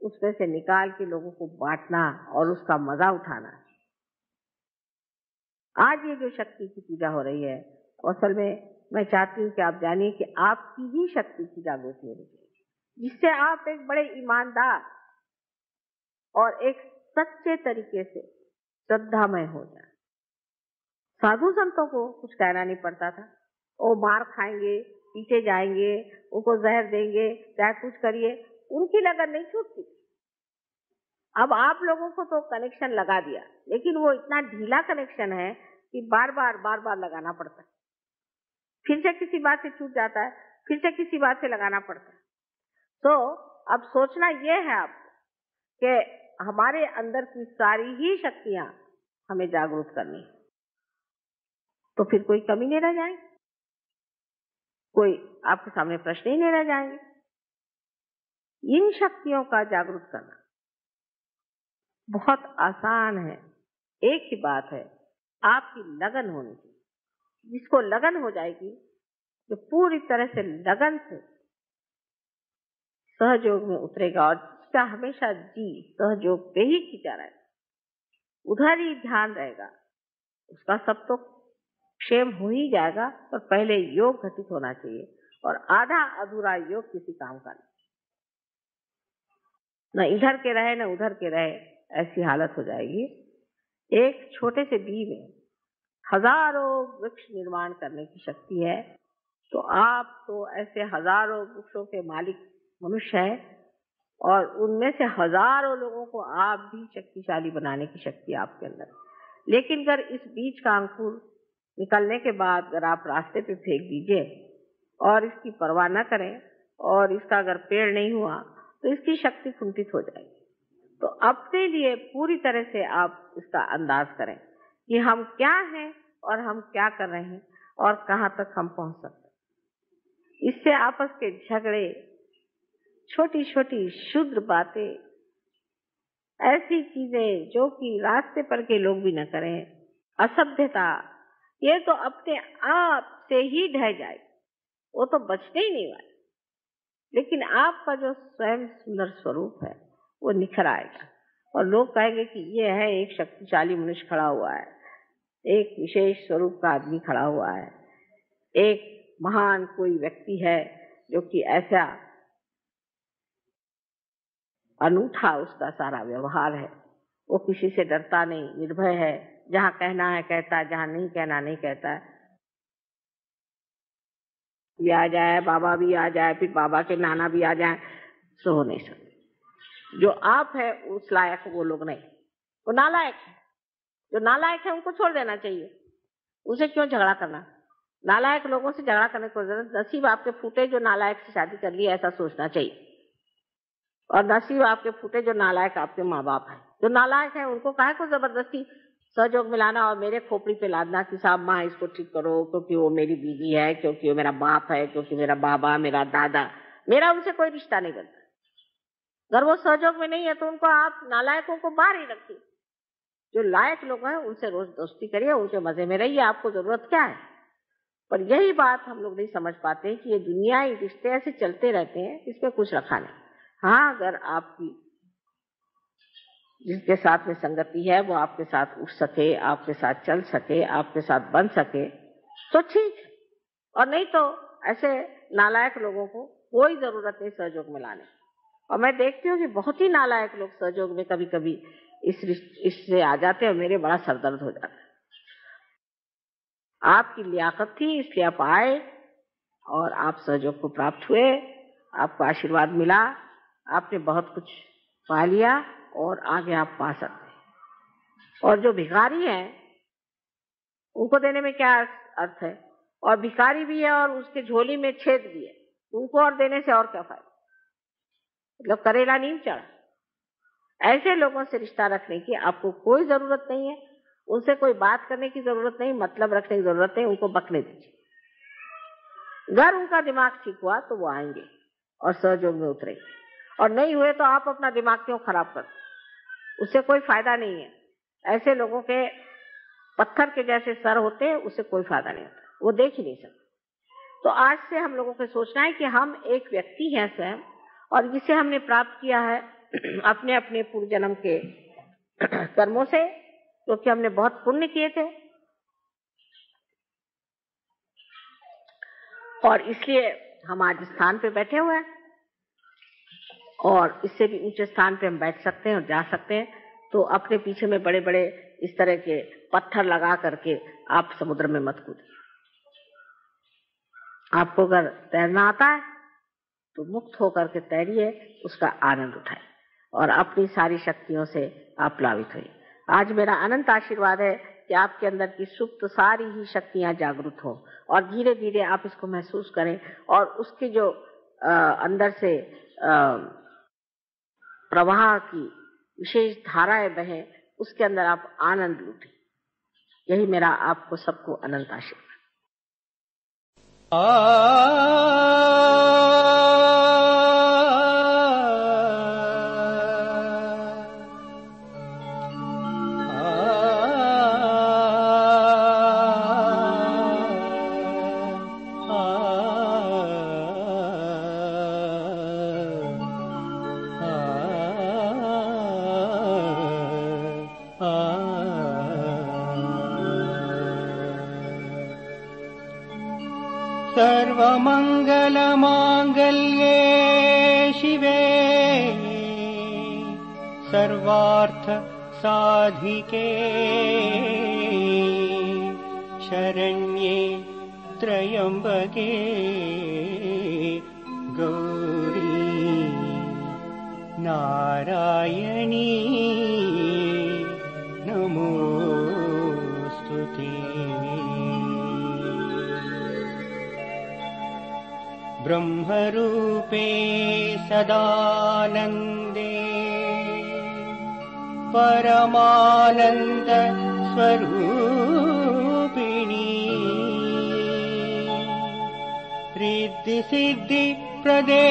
उसमें से निकाल के लोगों को बांटना और उसका मजा उठाना। आज ये जो शक्ति की पूजा हो रही है, असल में मैं चाहती हूँ कि आप जानिए कि आपकी ही शक्ति की जागृति होनी चाहिए, जिससे आप एक बड़े ईमानदार और एक सच्चे तरीके से श्रद्धामय हो जाए। साधु संतों को कुछ कहना नहीं पड़ता था, वो मार खाएंगे, पीछे जाएंगे, उनको जहर देंगे, चाहे कुछ करिए, उनकी लगन नहीं छूटती। अब आप लोगों को तो कनेक्शन लगा दिया, लेकिन वो इतना ढीला कनेक्शन है कि बार बार लगाना पड़ता है। फिर से किसी बात से छूट जाता है, फिर से किसी बात से लगाना पड़ता है। तो अब सोचना ये है आप कि हमारे अंदर की सारी ही शक्तियां हमें जागरूक करनी है, तो फिर कोई कमी नहीं रह जाएगी, कोई आपके सामने प्रश्न ही नहीं रह जाएंगे। इन शक्तियों का जागरूक करना बहुत आसान है। एक ही बात है, आपकी लगन होनी चाहिए। जिसको लगन हो जाएगी, जो पूरी तरह से लगन से सहयोग में उतरेगा और जिसका हमेशा जी सहयोग पे ही खींचा रहेगा, उधर ही ध्यान रहेगा, उसका सब तो क्षेम हो ही जाएगा। पर पहले योग घटित होना चाहिए, और आधा अधूरा योग किसी काम का नहीं। न इधर के रहे न उधर के रहे, ऐसी हालत हो जाएगी। एक छोटे से बी में हजारों वृक्ष निर्माण करने की शक्ति है, तो आप तो ऐसे हजारों वृक्षों के मालिक मनुष्य हैं, और उनमें से हजारों लोगों को आप भी शक्तिशाली बनाने की शक्ति आपके अंदर है। लेकिन अगर इस बीज का अंकुर निकलने के बाद अगर आप रास्ते पे फेंक दीजिए और इसकी परवाह न करें, और इसका अगर पेड़ नहीं हुआ, तो इसकी शक्ति कुंठित हो जाएगी। तो अपने लिए पूरी तरह से आप इसका अंदाज करें कि हम क्या हैं और हम क्या कर रहे हैं और कहाँ तक हम पहुंच सकते हैं। इससे आपस के झगड़े, छोटी छोटी क्षुद्र बातें, ऐसी चीजें जो कि रास्ते पर के लोग भी न करें, असभ्यता, ये तो अपने आप से ही ढह जाए, वो तो बचने ही नहीं वाले। लेकिन आपका जो स्वयं सुंदर स्वरूप है वो निखर आएगा, और लोग कहेंगे कि ये है एक शक्तिशाली मनुष्य खड़ा हुआ है, एक विशेष स्वरूप का आदमी खड़ा हुआ है, एक महान कोई व्यक्ति है जो कि ऐसा अनूठा उसका सारा व्यवहार है, वो किसी से डरता नहीं, निर्भय है, जहाँ कहना है कहता है, जहाँ नहीं कहना नहीं कहता है। भी आ जाए, बाबा भी आ जाए, फिर बाबा के नाना भी आ जाए, सो हो नहीं सकते। जो आप है उस लायक वो लोग नहीं, वो नालायक है। जो नालायक है उनको छोड़ देना चाहिए, उसे क्यों झगड़ा करना। नालायक लोगों से झगड़ा करने को जरूरत, नसीब आपके फूटे जो नालायक से शादी कर ली, ऐसा सोचना चाहिए। और नसीब आपके फूटे जो नालायक आपके माँ बाप है। जो नालायक है उनको काहे को जबरदस्ती सहयोग मिलाना और मेरे खोपड़ी पे लादना कि साहब माँ इसको ठीक करो, क्योंकि वो मेरी बीवी है, क्योंकि वो मेरा बाप है, क्योंकि मेरा बाबा, मेरा दादा, मेरा उनसे कोई रिश्ता नहीं बनता। अगर वो सहयोग में नहीं है तो उनको आप नालायकों को बाहर ही रखिए। जो लायक लोग हैं उनसे रोज दोस्ती करिए, उनके मजे में रहिए, आपको जरूरत क्या है। पर यही बात हम लोग नहीं समझ पाते कि ये दुनिया, ये रिश्ते ऐसे चलते रहते हैं, इसमें कुछ रखा नहीं। हाँ, अगर आपकी जिसके साथ में संगति है वो आपके साथ उठ सके, आपके साथ चल सके, आपके साथ बन सके तो ठीक है, और नहीं तो ऐसे नालायक लोगों को कोई जरूरत नहीं सहयोग में लाने। और मैं देखती हूँ कि बहुत ही नालायक लोग सहयोग में कभी कभी इससे आ जाते हैं और मेरे बड़ा सरदर्द हो जाता है। आपकी लियाकत थी इसलिए आप आए और आप सहयोग को प्राप्त हुए, आपको आशीर्वाद मिला, आपने बहुत कुछ पा लिया और आगे आप पा सकते हैं। और जो भिखारी हैं उनको देने में क्या अर्थ है, और भिखारी भी है और उसके झोली में छेद भी है, उनको और देने से और क्या फायदा, मतलब करेला नीम चढ़ा। ऐसे लोगों से रिश्ता रखने की आपको कोई जरूरत नहीं है, उनसे कोई बात करने की जरूरत नहीं, मतलब रखने की जरूरत नहीं, उनको बकने दीजिए। अगर उनका दिमाग ठीक हुआ तो वो आएंगे और सहयोग में उतरेंगे, और नहीं हुए तो आप अपना दिमाग क्यों खराब करते, उससे कोई फायदा नहीं है। ऐसे लोगों के पत्थर के जैसे सर होते हैं, उससे कोई फायदा नहीं होता, वो देख ही नहीं सकते। तो आज से हम लोगों को सोचना है कि हम एक व्यक्ति हैं स्वयं, और जिसे हमने प्राप्त किया है अपने अपने पूर्व जन्म के कर्मों से, क्योंकि हमने बहुत पुण्य किए थे, और इसलिए हम आज स्थान पे बैठे हुए हैं, और इससे भी ऊंचे स्थान पे हम बैठ सकते हैं और जा सकते हैं। तो अपने पीछे में बड़े बड़े इस तरह के पत्थर लगा करके आप समुद्र में मत कूदिए। आपको अगर तैरना आता है तो मुक्त होकर के तैरिए, उसका आनंद उठाए और अपनी सारी शक्तियों से आप प्लावित हुए। आज मेरा अनंत आशीर्वाद है कि आपके अंदर की सुप्त सारी ही शक्तियां जागृत हो, और धीरे धीरे आप इसको महसूस करें, और उसके जो अंदर से प्रवाह की विशेष धाराएं बहें, उसके अंदर आप आनंद लूटें। यही मेरा आपको सबको अनंत आशीर्वाद। सर्वमङ्गलमाङ्गल्ये शिवे सर्वार्थ साधिके शरण्ये त्र्यम्बके गौरी नारायणी नमोस्तुते। ब्रह्मरूपे सदानन्दे परमानन्द स्वरूपिणी रिद्धि सिद्धि प्रदे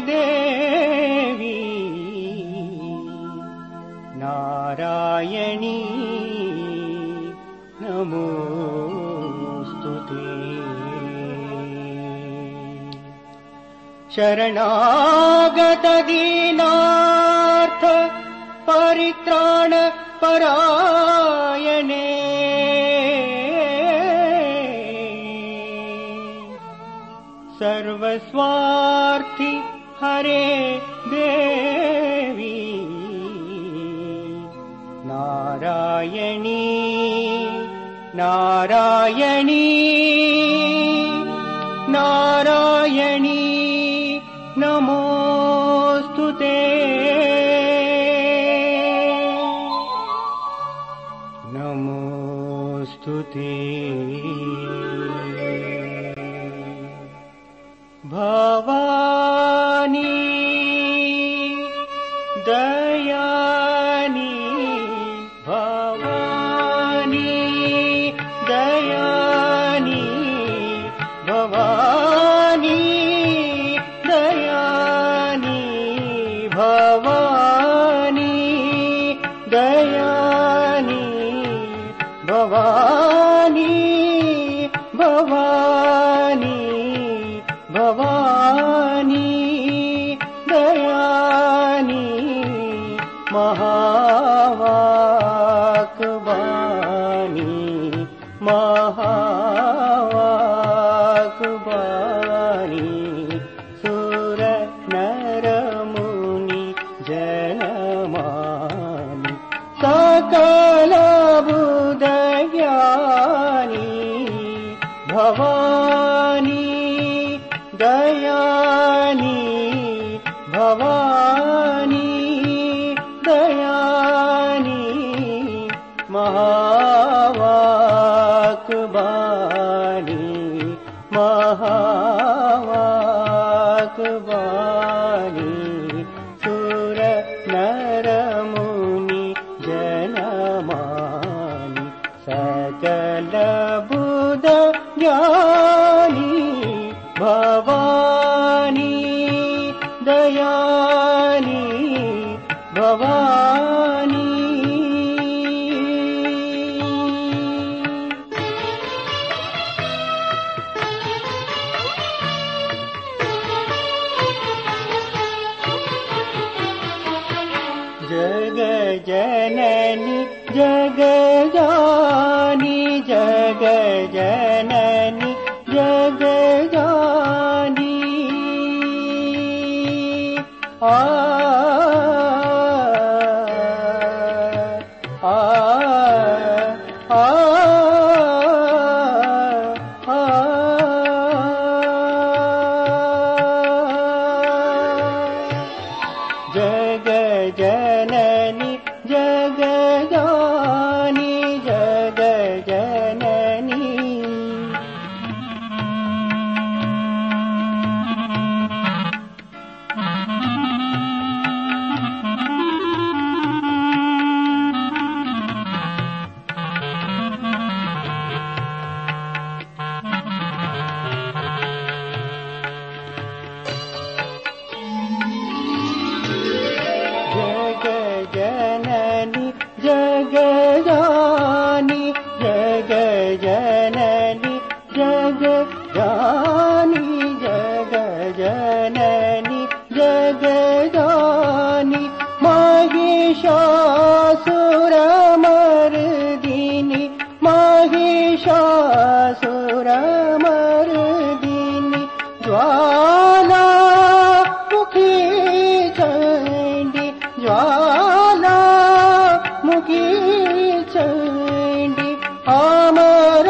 देवी नारायणी नमोस्तुते। शरणागत दीनार्थ परित्राण परायणे सर्वस्वार्थी हरे देवी नारायणी नारायणी नारायणी नमोस्तुते। नमोस्तुते। भवानी दयानी भवानी दयानी भवानी भवानी भवानी दयानी महावाक्बानी महावाक्बानी सुर नर मुनि जनमानि सकल बुध ज्ञानी भवानी दयानी भवानी दयानी महावाक्बानी महावाक्बानी सुर नर मुनि जनमानि सकल बुध ज्ञानी भवानी दयानी भवानी जग जननी जगजानी जग जननी जगजानी आ आ आ आ जग जननी जगजानी जग जननी जननी जगजानी जग जननी जगजानी जग जननी जगजानी महिषासुरमर्दिनी महिषासुरमर्दिनी ज्वाला मुखी चंडी ज्वाला मुखी चंडी अमर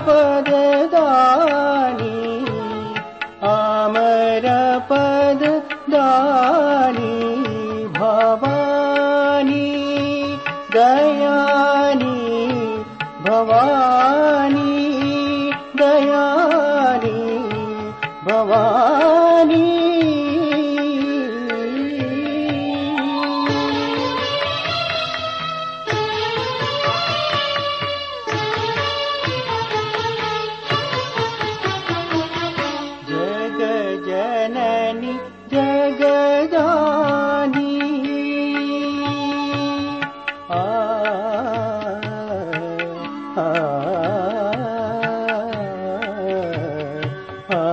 पददानी अमर पददानी भवानी दयानी भवानी दयानी भवानी जननी जगजानी आ आ आ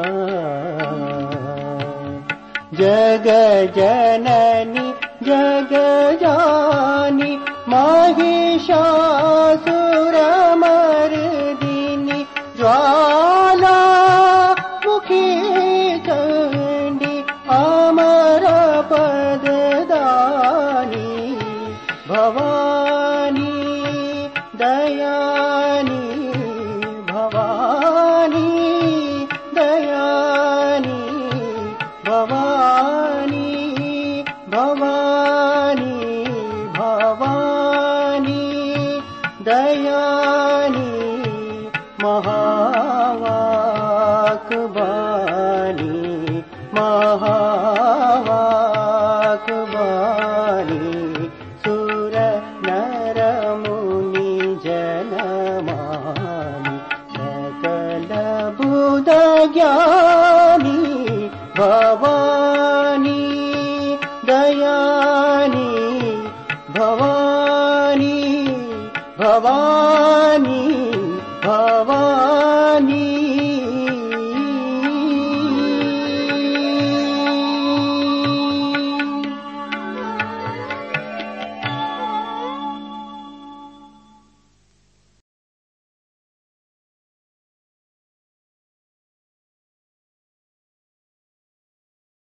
जग जननी जगजानी महिषासुरमर्दिनी ज्वाला मुखी चंडी अमर पददानी भवानी दयानी भवानी दयानी भवानी भवानी भवानी दयानी महावाक्बानी महावाक्बानी सुर नर मुनि जनमानि सकल बुध ज्ञानी भवानी दयानी भवानी भवानी भवानी